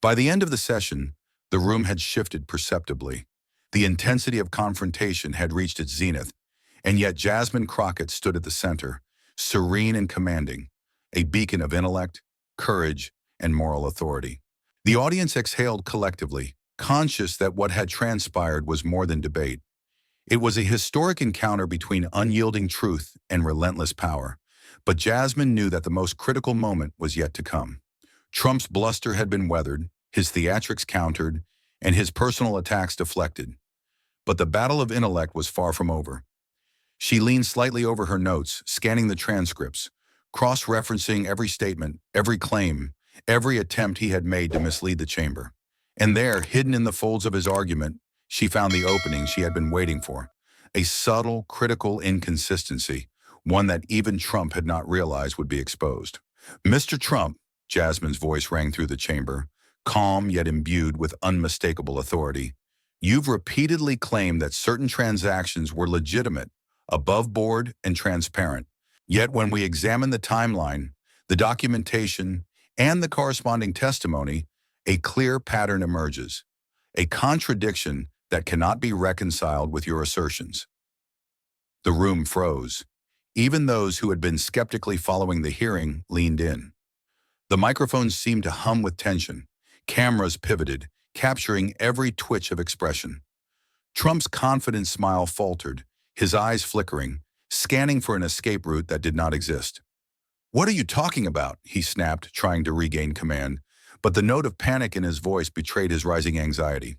By the end of the session, the room had shifted perceptibly. The intensity of confrontation had reached its zenith, and yet Jasmine Crockett stood at the center, serene and commanding, a beacon of intellect, courage, and moral authority. The audience exhaled collectively, conscious that what had transpired was more than debate. It was a historic encounter between unyielding truth and relentless power, but Jasmine knew that the most critical moment was yet to come. Trump's bluster had been weathered, his theatrics countered, and his personal attacks deflected. But the battle of intellect was far from over. She leaned slightly over her notes, scanning the transcripts, cross-referencing every statement, every claim, every attempt he had made to mislead the chamber. And there, hidden in the folds of his argument, she found the opening she had been waiting for, a subtle, critical inconsistency, one that even Trump had not realized would be exposed. "Mr. Trump," Jasmine's voice rang through the chamber, calm yet imbued with unmistakable authority, "you've repeatedly claimed that certain transactions were legitimate, above board, and transparent. Yet when we examine the timeline, the documentation, and the corresponding testimony, a clear pattern emerges, a contradiction that cannot be reconciled with your assertions." The room froze. Even those who had been skeptically following the hearing leaned in. The microphones seemed to hum with tension. Cameras pivoted, capturing every twitch of expression. Trump's confident smile faltered, his eyes flickering, scanning for an escape route that did not exist. "What are you talking about?" he snapped, trying to regain command, but the note of panic in his voice betrayed his rising anxiety.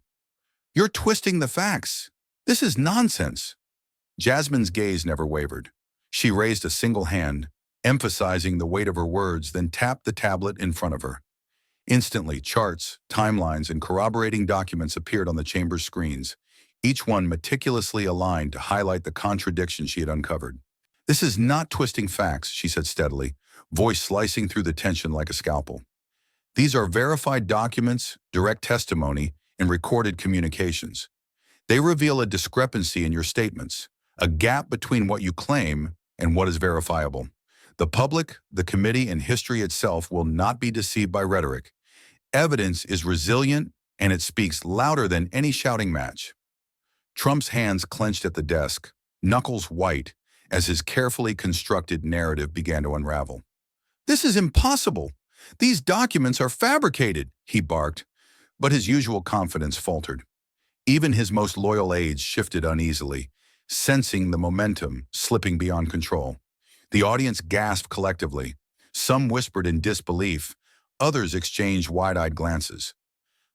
"You're twisting the facts. This is nonsense." Jasmine's gaze never wavered. She raised a single hand, emphasizing the weight of her words, then tapped the tablet in front of her. Instantly, charts, timelines, and corroborating documents appeared on the chamber's screens, each one meticulously aligned to highlight the contradiction she had uncovered. "This is not twisting facts," she said steadily, voice slicing through the tension like a scalpel. "These are verified documents, direct testimony, and recorded communications. They reveal a discrepancy in your statements, a gap between what you claim and what is verifiable. The public, the committee, and history itself will not be deceived by rhetoric. Evidence is resilient, and it speaks louder than any shouting match." Trump's hands clenched at the desk, knuckles white, as his carefully constructed narrative began to unravel. "This is impossible. These documents are fabricated," he barked, but his usual confidence faltered. Even his most loyal aides shifted uneasily, sensing the momentum slipping beyond control. The audience gasped collectively. Some whispered in disbelief, others exchanged wide-eyed glances.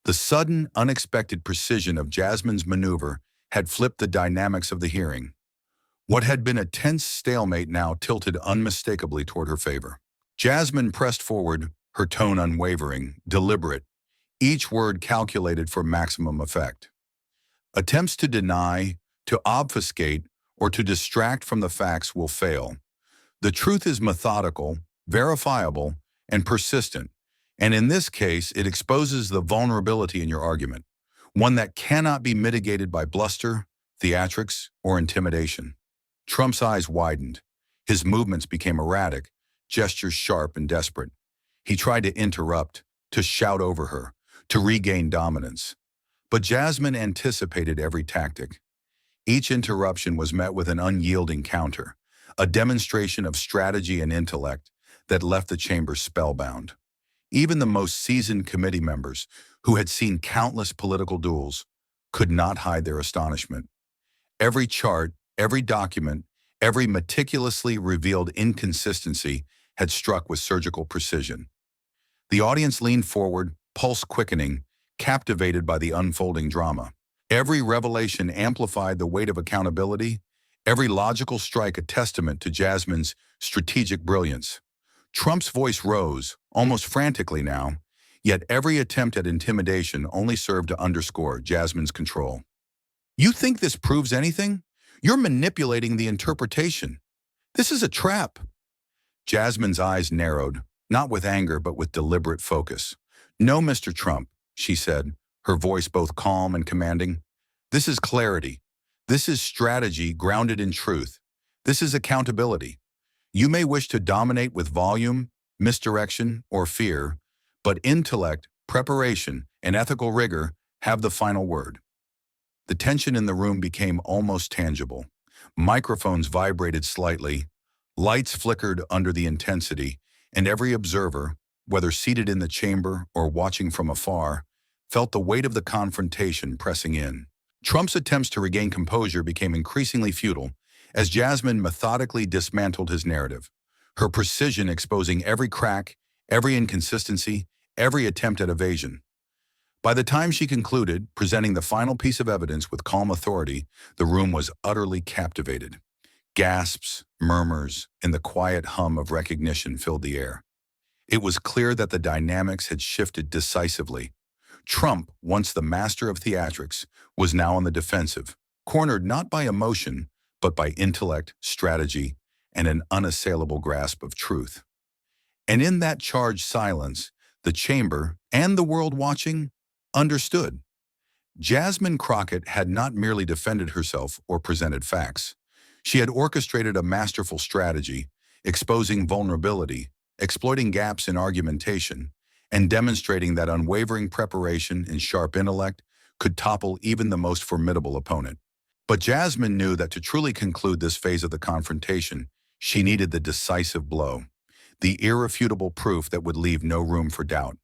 The sudden, unexpected precision of Jasmine's maneuver had flipped the dynamics of the hearing. What had been a tense stalemate now tilted unmistakably toward her favor. Jasmine pressed forward, her tone unwavering, deliberate, each word calculated for maximum effect. Attempts to deny, to obfuscate, or to distract from the facts will fail. The truth is methodical, verifiable, and persistent, and in this case, it exposes the vulnerability in your argument, one that cannot be mitigated by bluster, theatrics, or intimidation. Trump's eyes widened. His movements became erratic, gestures sharp and desperate. He tried to interrupt, to shout over her, to regain dominance. But Jasmine anticipated every tactic. Each interruption was met with an unyielding counter, a demonstration of strategy and intellect that left the chamber spellbound. Even the most seasoned committee members, who had seen countless political duels, could not hide their astonishment. Every chart, every document, every meticulously revealed inconsistency had struck with surgical precision. The audience leaned forward, pulse quickening, captivated by the unfolding drama. Every revelation amplified the weight of accountability, every logical strike a testament to Jasmine's strategic brilliance. Trump's voice rose, almost frantically now, yet every attempt at intimidation only served to underscore Jasmine's control. You think this proves anything? You're manipulating the interpretation. This is a trap. Jasmine's eyes narrowed, not with anger but with deliberate focus. No, Mr. Trump, she said, her voice both calm and commanding. This is clarity. This is strategy grounded in truth. This is accountability. You may wish to dominate with volume, misdirection, or fear, but intellect, preparation, and ethical rigor have the final word. The tension in the room became almost tangible. Microphones vibrated slightly, lights flickered under the intensity, and every observer, whether seated in the chamber or watching from afar, felt the weight of the confrontation pressing in. Trump's attempts to regain composure became increasingly futile as Jasmine methodically dismantled his narrative, her precision exposing every crack, every inconsistency, every attempt at evasion. By the time she concluded, presenting the final piece of evidence with calm authority, the room was utterly captivated. Gasps, murmurs, and the quiet hum of recognition filled the air. It was clear that the dynamics had shifted decisively. Trump, once the master of theatrics, was now on the defensive, cornered not by emotion, but by intellect, strategy, and an unassailable grasp of truth. And in that charged silence, the chamber, and the world watching, understood. Jasmine Crockett had not merely defended herself or presented facts. She had orchestrated a masterful strategy, exposing vulnerability, exploiting gaps in argumentation, and demonstrating that unwavering preparation and sharp intellect could topple even the most formidable opponent. But Jasmine knew that to truly conclude this phase of the confrontation, she needed the decisive blow, the irrefutable proof that would leave no room for doubt.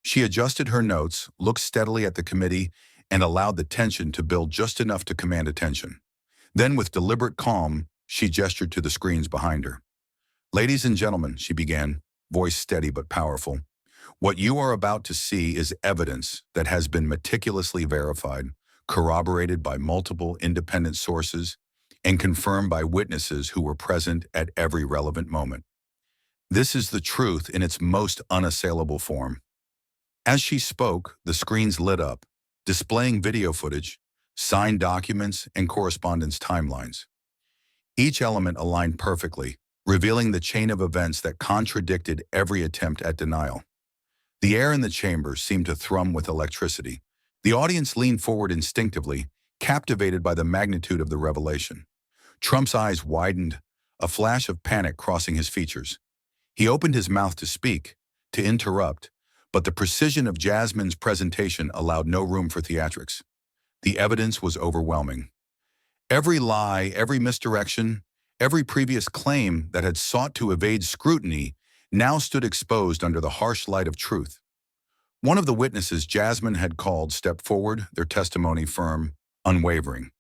She adjusted her notes, looked steadily at the committee, and allowed the tension to build just enough to command attention. Then, with deliberate calm, she gestured to the screens behind her. "Ladies and gentlemen," she began, voice steady but powerful, "what you are about to see is evidence that has been meticulously verified, corroborated by multiple independent sources, and confirmed by witnesses who were present at every relevant moment. This is the truth in its most unassailable form." As she spoke, the screens lit up, displaying video footage, signed documents, and correspondence timelines. Each element aligned perfectly, revealing the chain of events that contradicted every attempt at denial. The air in the chamber seemed to thrum with electricity. The audience leaned forward instinctively, captivated by the magnitude of the revelation. Trump's eyes widened, a flash of panic crossing his features. He opened his mouth to speak, to interrupt, but the precision of Jasmine's presentation allowed no room for theatrics. The evidence was overwhelming. Every lie, every misdirection, every previous claim that had sought to evade scrutiny now stood exposed under the harsh light of truth. One of the witnesses Jasmine had called stepped forward, their testimony firm, unwavering.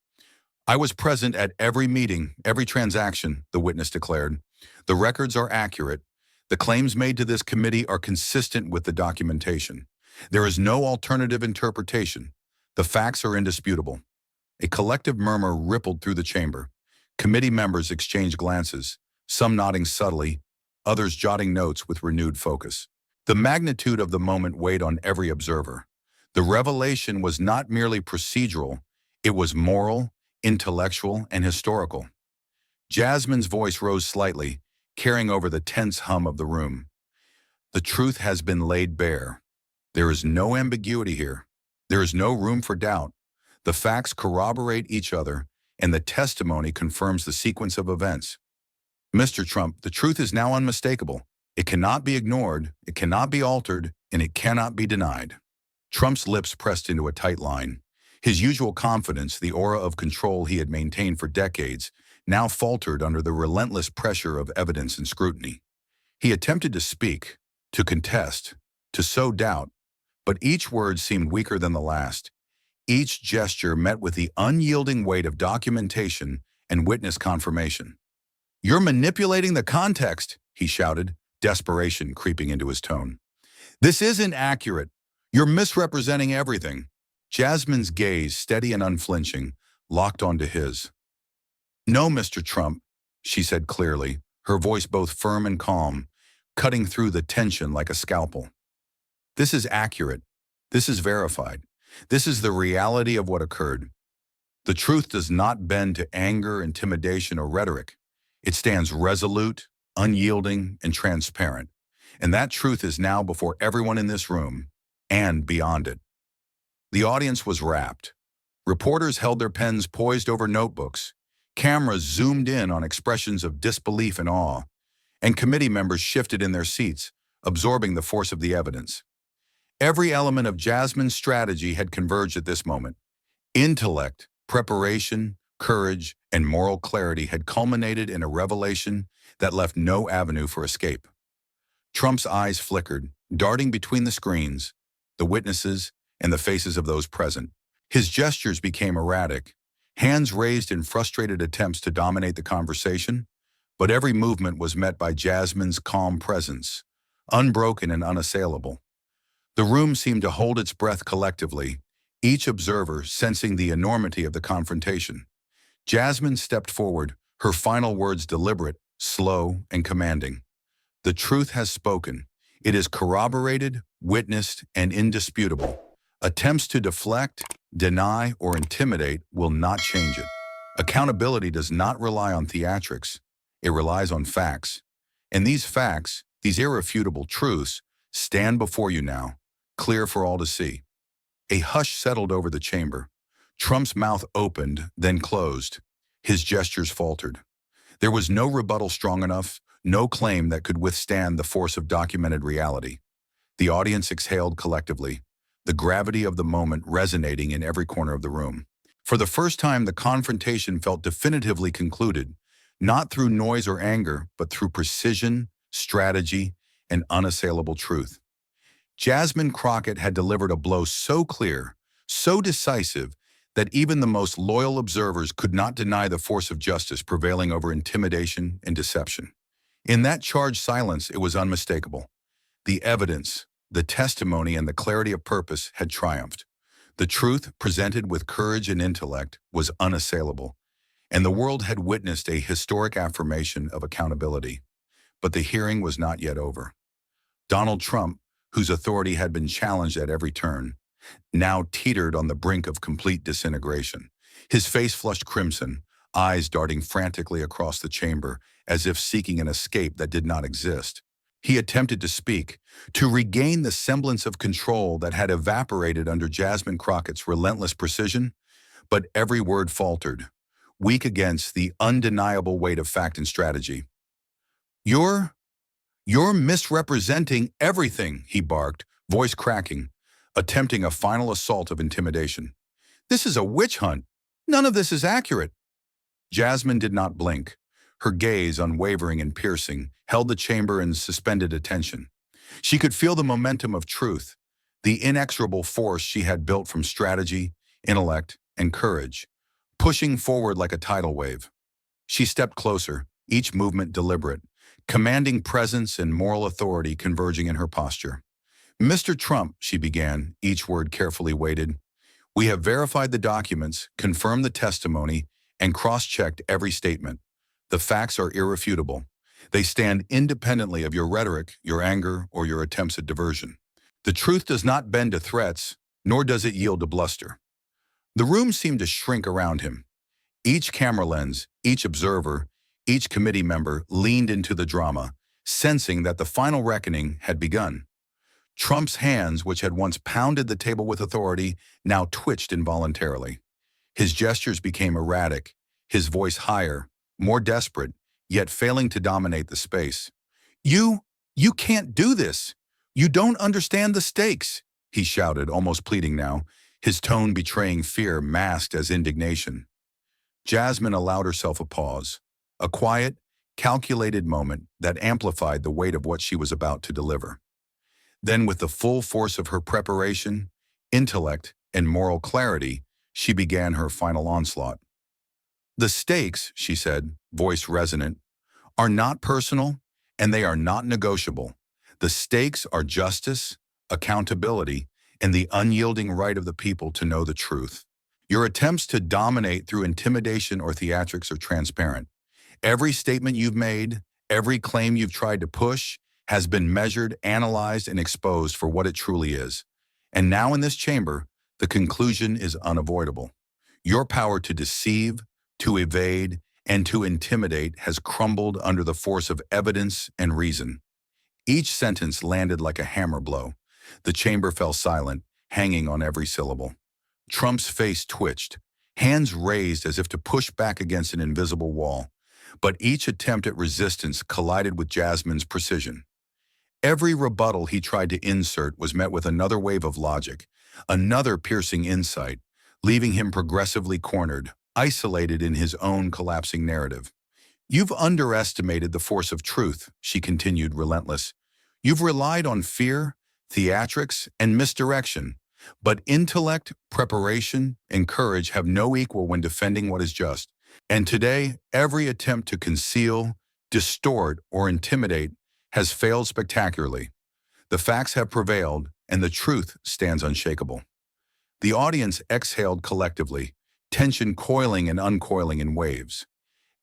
"I was present at every meeting, every transaction," the witness declared. "The records are accurate. The claims made to this committee are consistent with the documentation. There is no alternative interpretation. The facts are indisputable." A collective murmur rippled through the chamber. Committee members exchanged glances, some nodding subtly, others jotting notes with renewed focus. The magnitude of the moment weighed on every observer. The revelation was not merely procedural, it was moral, intellectual, and historical. Jasmine's voice rose slightly, carrying over the tense hum of the room. "The truth has been laid bare. There is no ambiguity here. There is no room for doubt. The facts corroborate each other, and the testimony confirms the sequence of events. Mr. Trump, the truth is now unmistakable. It cannot be ignored, it cannot be altered, and it cannot be denied." Trump's lips pressed into a tight line. His usual confidence, the aura of control he had maintained for decades, now faltered under the relentless pressure of evidence and scrutiny. He attempted to speak, to contest, to sow doubt, but each word seemed weaker than the last. Each gesture met with the unyielding weight of documentation and witness confirmation. "You're manipulating the context," he shouted, desperation creeping into his tone. "This isn't accurate. You're misrepresenting everything." Jasmine's gaze, steady and unflinching, locked onto his. "No, Mr. Trump," she said clearly, her voice both firm and calm, cutting through the tension like a scalpel. "This is accurate. This is verified. This is the reality of what occurred. The truth does not bend to anger, intimidation, or rhetoric. It stands resolute, unyielding, and transparent. And that truth is now before everyone in this room and beyond it. The audience was rapt. Reporters held their pens poised over notebooks. Cameras zoomed in on expressions of disbelief and awe, and committee members shifted in their seats, absorbing the force of the evidence. Every element of Jasmine's strategy had converged at this moment. Intellect, preparation, courage, and moral clarity had culminated in a revelation that left no avenue for escape. Trump's eyes flickered, darting between the screens, the witnesses, and the faces of those present. His gestures became erratic, hands raised in frustrated attempts to dominate the conversation, but every movement was met by Jasmine's calm presence, unbroken and unassailable. The room seemed to hold its breath collectively, each observer sensing the enormity of the confrontation. Jasmine stepped forward, her final words deliberate, slow, and commanding. The truth has spoken. It is corroborated, witnessed, and indisputable. Attempts to deflect, deny, or intimidate will not change it. Accountability does not rely on theatrics. It relies on facts. And these facts, these irrefutable truths, stand before you now, clear for all to see. A hush settled over the chamber. Trump's mouth opened, then closed. His gestures faltered. There was no rebuttal strong enough, no claim that could withstand the force of documented reality. The audience exhaled collectively, the gravity of the moment resonating in every corner of the room. For the first time, the confrontation felt definitively concluded, not through noise or anger, but through precision, strategy, and unassailable truth. Jasmine Crockett had delivered a blow so clear, so decisive, that even the most loyal observers could not deny the force of justice prevailing over intimidation and deception. In that charged silence, it was unmistakable. The evidence, the testimony, and the clarity of purpose had triumphed. The truth, presented with courage and intellect, was unassailable, and the world had witnessed a historic affirmation of accountability. But the hearing was not yet over. Donald Trump, whose authority had been challenged at every turn, now teetered on the brink of complete disintegration. His face flushed crimson, eyes darting frantically across the chamber as if seeking an escape that did not exist. He attempted to speak, to regain the semblance of control that had evaporated under Jasmine Crockett's relentless precision, but every word faltered, weak against the undeniable weight of fact and strategy. You're misrepresenting everything, he barked, voice cracking, attempting a final assault of intimidation. This is a witch hunt. None of this is accurate. Jasmine did not blink. Her gaze, unwavering and piercing, held the chamber in suspended attention. She could feel the momentum of truth, the inexorable force she had built from strategy, intellect, and courage, pushing forward like a tidal wave. She stepped closer, each movement deliberate, commanding presence and moral authority converging in her posture. Mr. Trump, she began, each word carefully weighted, we have verified the documents, confirmed the testimony, and cross-checked every statement. The facts are irrefutable. They stand independently of your rhetoric, your anger, or your attempts at diversion. The truth does not bend to threats, nor does it yield to bluster. The room seemed to shrink around him. Each camera lens, each observer, each committee member leaned into the drama, sensing that the final reckoning had begun. Trump's hands, which had once pounded the table with authority, now twitched involuntarily. His gestures became erratic, his voice higher, more desperate, yet failing to dominate the space. You can't do this. You don't understand the stakes, he shouted, almost pleading now, his tone betraying fear masked as indignation. Jasmine allowed herself a pause, a quiet, calculated moment that amplified the weight of what she was about to deliver. Then, with the full force of her preparation, intellect, and moral clarity, she began her final onslaught. The stakes, she said, voice resonant, are not personal, and they are not negotiable. The stakes are justice, accountability, and the unyielding right of the people to know the truth. Your attempts to dominate through intimidation or theatrics are transparent. Every statement you've made, every claim you've tried to push, has been measured, analyzed, and exposed for what it truly is. And now in this chamber, the conclusion is unavoidable. Your power to deceive, to evade, and to intimidate has crumbled under the force of evidence and reason. Each sentence landed like a hammer blow. The chamber fell silent, hanging on every syllable. Trump's face twitched, hands raised as if to push back against an invisible wall. But each attempt at resistance collided with Jasmine's precision. Every rebuttal he tried to insert was met with another wave of logic, another piercing insight, leaving him progressively cornered, isolated in his own collapsing narrative. You've underestimated the force of truth, she continued, relentless. You've relied on fear, theatrics, and misdirection. But intellect, preparation, and courage have no equal when defending what is just. And today, every attempt to conceal, distort, or intimidate has failed spectacularly. The facts have prevailed, and the truth stands unshakable. The audience exhaled collectively, tension coiling and uncoiling in waves.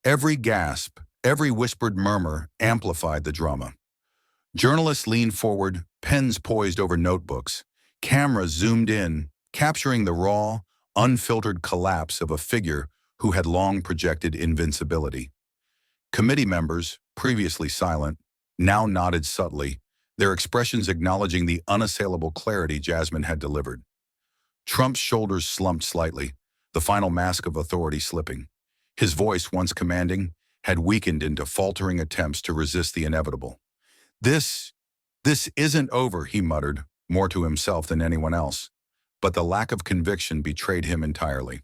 Every gasp, every whispered murmur amplified the drama. Journalists leaned forward, pens poised over notebooks, cameras zoomed in, capturing the raw, unfiltered collapse of a figure who had long projected invincibility. Committee members, previously silent, now nodded subtly, their expressions acknowledging the unassailable clarity Jasmine had delivered. Trump's shoulders slumped slightly, the final mask of authority slipping. His voice, once commanding, had weakened into faltering attempts to resist the inevitable. This isn't over, he muttered, more to himself than anyone else. But the lack of conviction betrayed him entirely.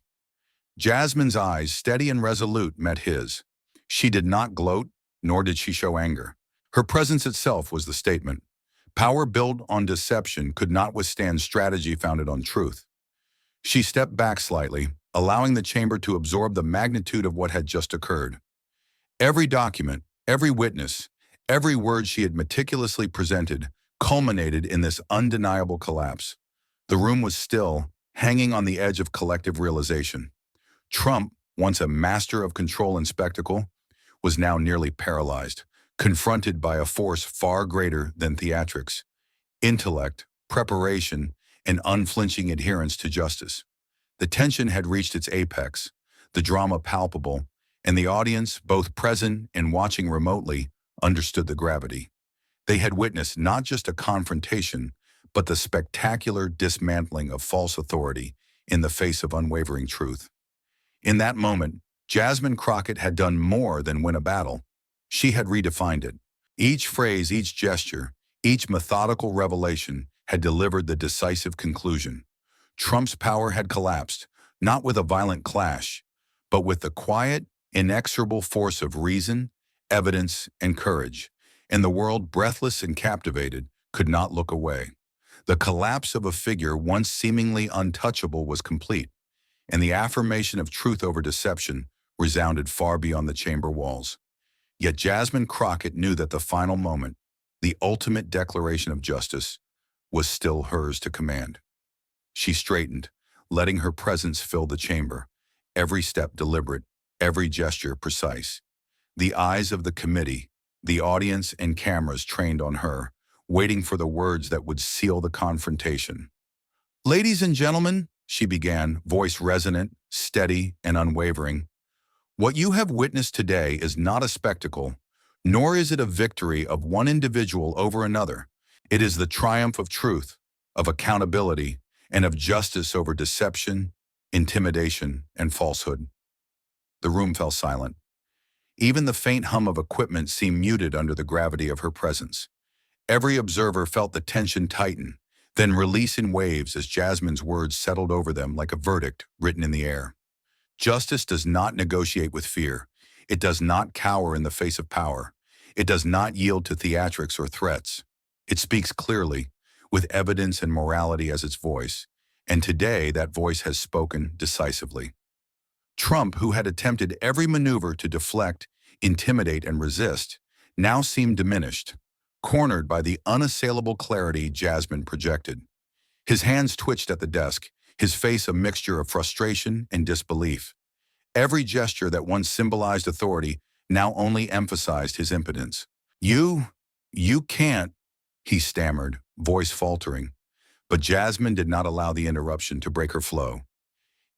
Jasmine's eyes, steady and resolute, met his. She did not gloat, nor did she show anger. Her presence itself was the statement. Power built on deception could not withstand strategy founded on truth. She stepped back slightly, allowing the chamber to absorb the magnitude of what had just occurred. Every document, every witness, every word she had meticulously presented culminated in this undeniable collapse. The room was still, hanging on the edge of collective realization. Trump, once a master of control and spectacle, was now nearly paralyzed, confronted by a force far greater than theatrics: intellect, preparation, and unflinching adherence to justice. The tension had reached its apex, the drama palpable, and the audience, both present and watching remotely, understood the gravity. They had witnessed not just a confrontation, but the spectacular dismantling of false authority in the face of unwavering truth. In that moment, Jasmine Crockett had done more than win a battle. She had redefined it. Each phrase, each gesture, each methodical revelation had delivered the decisive conclusion. Trump's power had collapsed, not with a violent clash, but with the quiet, inexorable force of reason, evidence, and courage. And the world, breathless and captivated, could not look away. The collapse of a figure once seemingly untouchable was complete, and the affirmation of truth over deception resounded far beyond the chamber walls. Yet Jasmine Crockett knew that the final moment, the ultimate declaration of justice, was still hers to command. She straightened, letting her presence fill the chamber, every step deliberate, every gesture precise. The eyes of the committee, the audience and cameras trained on her, waiting for the words that would seal the confrontation. "Ladies and gentlemen," she began, voice resonant, steady, and unwavering, "what you have witnessed today is not a spectacle, nor is it a victory of one individual over another. It is the triumph of truth, of accountability, and of justice over deception, intimidation, and falsehood." The room fell silent. Even the faint hum of equipment seemed muted under the gravity of her presence. Every observer felt the tension tighten, then release in waves as Jasmine's words settled over them like a verdict written in the air. Justice does not negotiate with fear. It does not cower in the face of power. It does not yield to theatrics or threats. It speaks clearly, with evidence and morality as its voice, and today that voice has spoken decisively. Trump, who had attempted every maneuver to deflect, intimidate, and resist, now seemed diminished, cornered by the unassailable clarity Jasmine projected. His hands twitched at the desk, his face a mixture of frustration and disbelief. Every gesture that once symbolized authority now only emphasized his impotence. You can't," he stammered, voice faltering. But Jasmine did not allow the interruption to break her flow.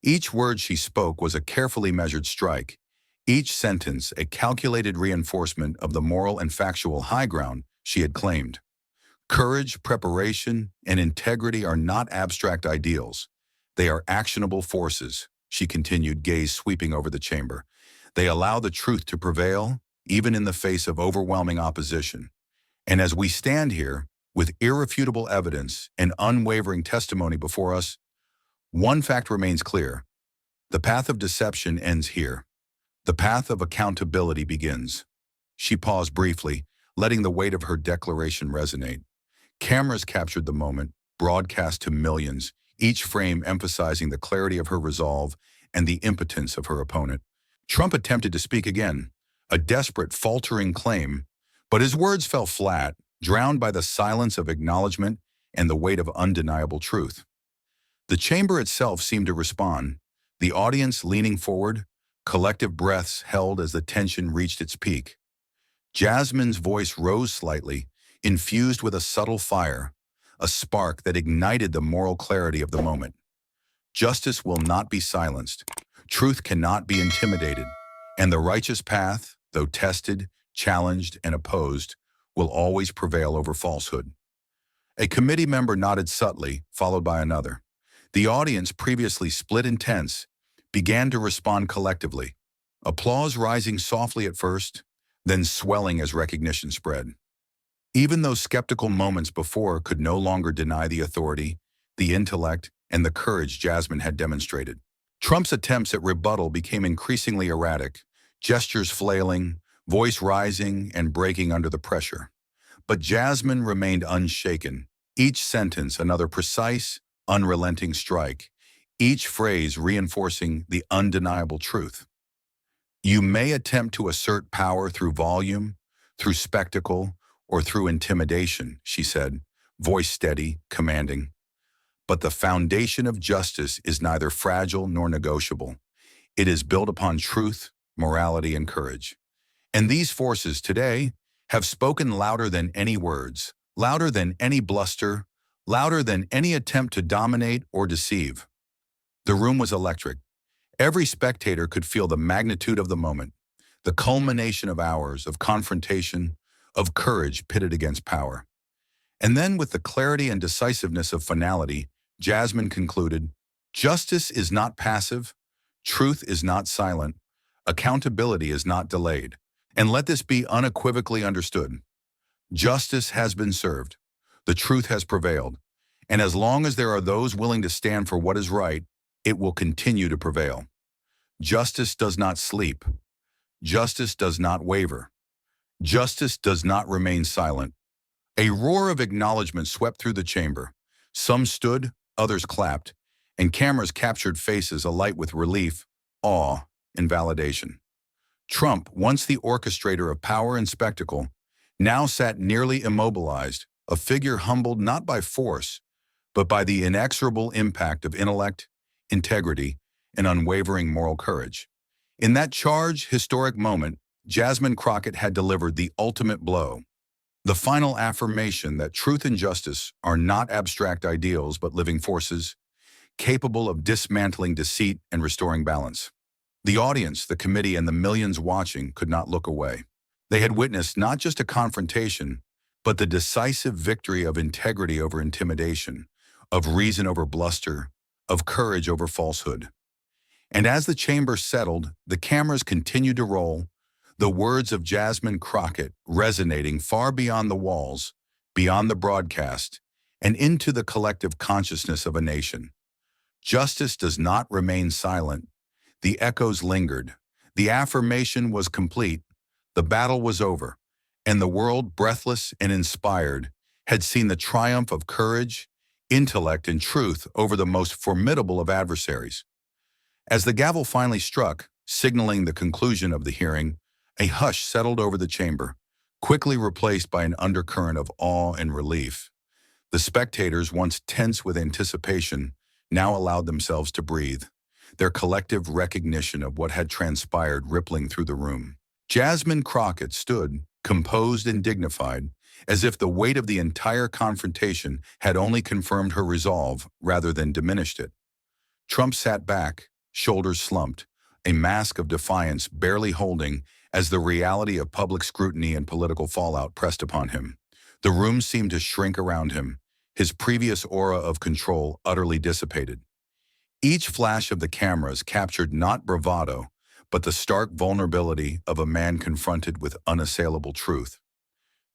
Each word she spoke was a carefully measured strike, each sentence a calculated reinforcement of the moral and factual high ground she had claimed. Courage, preparation, and integrity are not abstract ideals. They are actionable forces, she continued, gaze sweeping over the chamber. They allow the truth to prevail, even in the face of overwhelming opposition. And as we stand here, with irrefutable evidence and unwavering testimony before us, one fact remains clear. The path of deception ends here. The path of accountability begins. She paused briefly, letting the weight of her declaration resonate. Cameras captured the moment, broadcast to millions, each frame emphasizing the clarity of her resolve and the impotence of her opponent. Trump attempted to speak again, a desperate, faltering claim, but his words fell flat, drowned by the silence of acknowledgement and the weight of undeniable truth. The chamber itself seemed to respond, the audience leaning forward, collective breaths held as the tension reached its peak. Jasmine's voice rose slightly, infused with a subtle fire, a spark that ignited the moral clarity of the moment. Justice will not be silenced. Truth cannot be intimidated. And the righteous path, though tested, challenged, and opposed, will always prevail over falsehood. A committee member nodded subtly, followed by another. The audience, previously split and tense, began to respond collectively, applause rising softly at first, then swelling as recognition spread. Even those skeptical moments before could no longer deny the authority, the intellect, and the courage Jasmine had demonstrated. Trump's attempts at rebuttal became increasingly erratic, gestures flailing, voice rising and breaking under the pressure. But Jasmine remained unshaken, each sentence another precise, unrelenting strike, each phrase reinforcing the undeniable truth. You may attempt to assert power through volume, through spectacle, or through intimidation, she said, voice steady, commanding. But the foundation of justice is neither fragile nor negotiable. It is built upon truth, morality, and courage. And these forces today have spoken louder than any words, louder than any bluster, louder than any attempt to dominate or deceive. The room was electric. Every spectator could feel the magnitude of the moment, the culmination of hours of confrontation, of courage pitted against power. And then, with the clarity and decisiveness of finality, Jasmine concluded, justice is not passive, truth is not silent, accountability is not delayed. And let this be unequivocally understood. Justice has been served, the truth has prevailed, and as long as there are those willing to stand for what is right, it will continue to prevail. Justice does not sleep. Justice does not waver. Justice does not remain silent. A roar of acknowledgement swept through the chamber. Some stood, others clapped, and cameras captured faces alight with relief, awe, and validation. Trump, once the orchestrator of power and spectacle, now sat nearly immobilized, a figure humbled not by force, but by the inexorable impact of intellect, integrity, and unwavering moral courage. In that charged, historic moment, Jasmine Crockett had delivered the ultimate blow, the final affirmation that truth and justice are not abstract ideals but living forces, capable of dismantling deceit and restoring balance. The audience, the committee, and the millions watching could not look away. They had witnessed not just a confrontation, but the decisive victory of integrity over intimidation, of reason over bluster, of courage over falsehood. And as the chamber settled, the cameras continued to roll, the words of Jasmine Crockett resonating far beyond the walls, beyond the broadcast, and into the collective consciousness of a nation. Justice does not remain silent. The echoes lingered. The affirmation was complete. The battle was over, and the world, breathless and inspired, had seen the triumph of courage, intellect, and truth over the most formidable of adversaries. As the gavel finally struck, signaling the conclusion of the hearing, a hush settled over the chamber, quickly replaced by an undercurrent of awe and relief. The spectators, once tense with anticipation, now allowed themselves to breathe, their collective recognition of what had transpired rippling through the room. Jasmine Crockett stood, composed and dignified, as if the weight of the entire confrontation had only confirmed her resolve rather than diminished it. Trump sat back, shoulders slumped, a mask of defiance barely holding as the reality of public scrutiny and political fallout pressed upon him. The room seemed to shrink around him, his previous aura of control utterly dissipated. Each flash of the cameras captured not bravado, but the stark vulnerability of a man confronted with unassailable truth.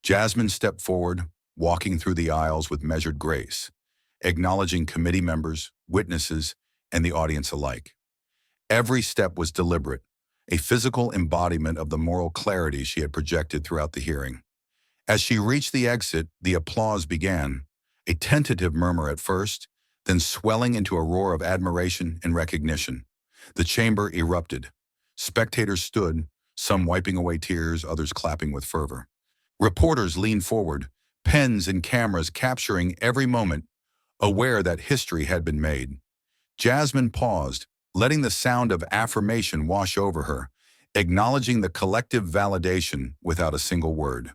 Jasmine stepped forward, walking through the aisles with measured grace, acknowledging committee members, witnesses, and the audience alike. Every step was deliberate, a physical embodiment of the moral clarity she had projected throughout the hearing. As she reached the exit, the applause began, a tentative murmur at first, then swelling into a roar of admiration and recognition. The chamber erupted. Spectators stood, some wiping away tears, others clapping with fervor. Reporters leaned forward, pens and cameras capturing every moment, aware that history had been made. Jasmine paused, letting the sound of affirmation wash over her, acknowledging the collective validation without a single word.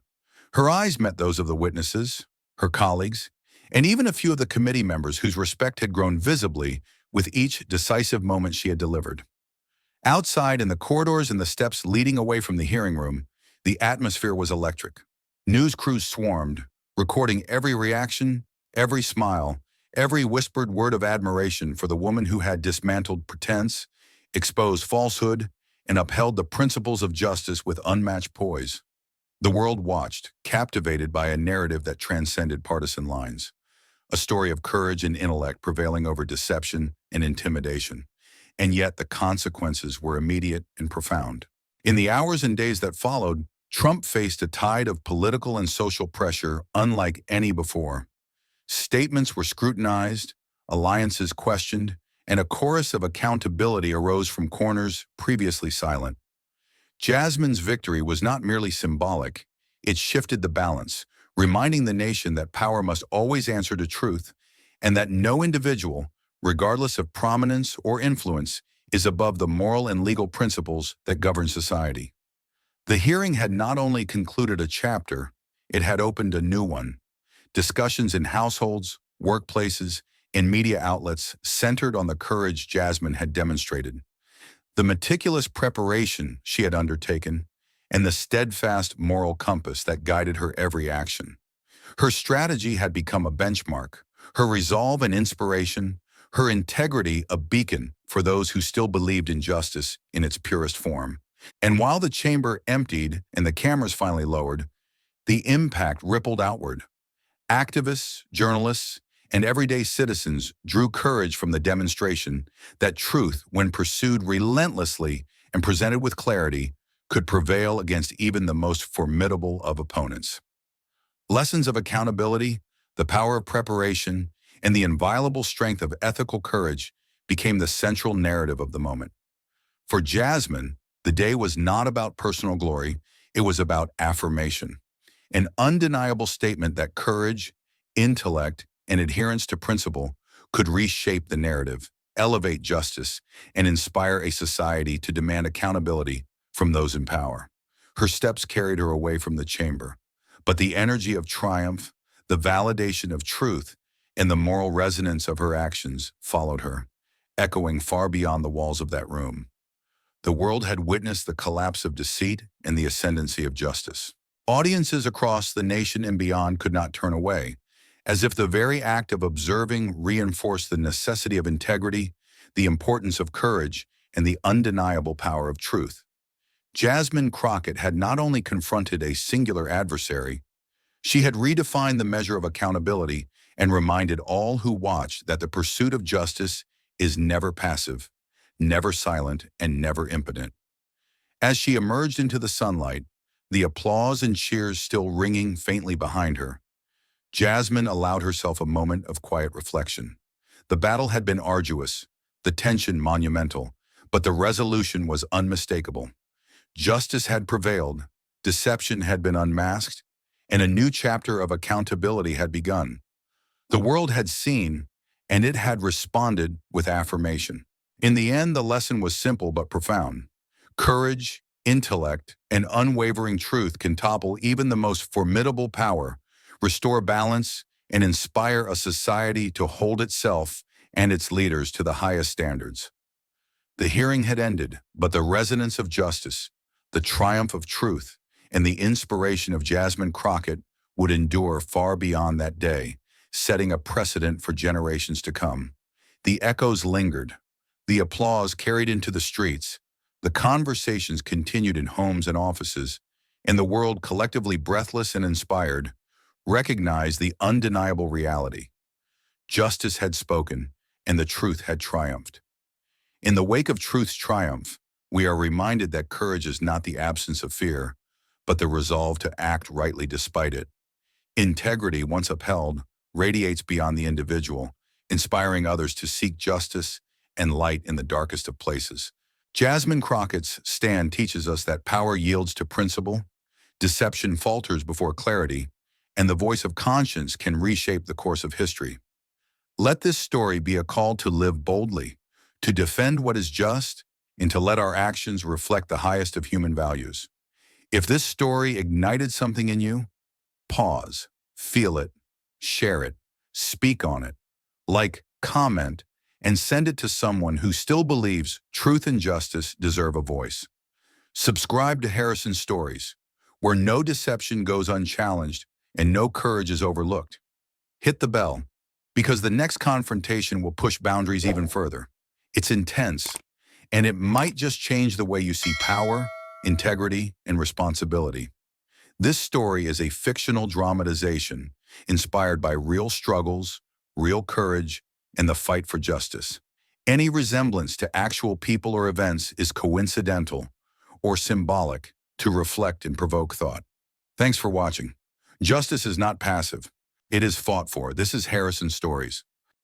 Her eyes met those of the witnesses, her colleagues, and even a few of the committee members whose respect had grown visibly with each decisive moment she had delivered. Outside, in the corridors and the steps leading away from the hearing room, the atmosphere was electric. News crews swarmed, recording every reaction, every smile, every whispered word of admiration for the woman who had dismantled pretense, exposed falsehood, and upheld the principles of justice with unmatched poise. The world watched, captivated by a narrative that transcended partisan lines, a story of courage and intellect prevailing over deception and intimidation. And yet the consequences were immediate and profound. In the hours and days that followed, Trump faced a tide of political and social pressure unlike any before. Statements were scrutinized, alliances questioned, and a chorus of accountability arose from corners previously silent. Jasmine's victory was not merely symbolic, it shifted the balance, reminding the nation that power must always answer to truth, and that no individual, regardless of prominence or influence, is above the moral and legal principles that govern society. The hearing had not only concluded a chapter, it had opened a new one. Discussions in households, workplaces, and media outlets centered on the courage Jasmine had demonstrated, the meticulous preparation she had undertaken, and the steadfast moral compass that guided her every action. Her strategy had become a benchmark, her resolve an inspiration, her integrity a beacon for those who still believed in justice in its purest form. And while the chamber emptied and the cameras finally lowered, the impact rippled outward. Activists, journalists, and everyday citizens drew courage from the demonstration that truth, when pursued relentlessly and presented with clarity, could prevail against even the most formidable of opponents. Lessons of accountability, the power of preparation, and the inviolable strength of ethical courage became the central narrative of the moment. For Jasmine, the day was not about personal glory, it was about affirmation, an undeniable statement that courage, intellect, and adherence to principle could reshape the narrative, elevate justice, and inspire a society to demand accountability from those in power. Her steps carried her away from the chamber, but the energy of triumph, the validation of truth, and the moral resonance of her actions followed her, echoing far beyond the walls of that room. The world had witnessed the collapse of deceit and the ascendancy of justice. Audiences across the nation and beyond could not turn away, as if the very act of observing reinforced the necessity of integrity, the importance of courage, and the undeniable power of truth. Jasmine Crockett had not only confronted a singular adversary, she had redefined the measure of accountability and reminded all who watched that the pursuit of justice is never passive, never silent, and never impotent. As she emerged into the sunlight, the applause and cheers still ringing faintly behind her, Jasmine allowed herself a moment of quiet reflection. The battle had been arduous, the tension monumental, but the resolution was unmistakable. Justice had prevailed, deception had been unmasked, and a new chapter of accountability had begun. The world had seen, and it had responded with affirmation. In the end, the lesson was simple but profound. Courage, intellect, and unwavering truth can topple even the most formidable power, restore balance, and inspire a society to hold itself and its leaders to the highest standards. The hearing had ended, but the resonance of justice, the triumph of truth, and the inspiration of Jasmine Crockett would endure far beyond that day, setting a precedent for generations to come. The echoes lingered, the applause carried into the streets, the conversations continued in homes and offices, and the world, collectively breathless and inspired, recognized the undeniable reality. Justice had spoken, and the truth had triumphed. In the wake of truth's triumph, we are reminded that courage is not the absence of fear, but the resolve to act rightly despite it. Integrity, once upheld, radiates beyond the individual, inspiring others to seek justice and light in the darkest of places. Jasmine Crockett's stand teaches us that power yields to principle, deception falters before clarity, and the voice of conscience can reshape the course of history. Let this story be a call to live boldly, to defend what is just, and to let our actions reflect the highest of human values. If this story ignited something in you, pause, feel it, share it, speak on it, like, comment, and send it to someone who still believes truth and justice deserve a voice. Subscribe to Harrison Stories, where no deception goes unchallenged and no courage is overlooked. Hit the bell, because the next confrontation will push boundaries even further. It's intense, and it might just change the way you see power, integrity, and responsibility. This story is a fictional dramatization inspired by real struggles, real courage, and the fight for justice. Any resemblance to actual people or events is coincidental or symbolic to reflect and provoke thought. Thanks for watching. Justice is not passive. It is fought for. This is Harrison Stories.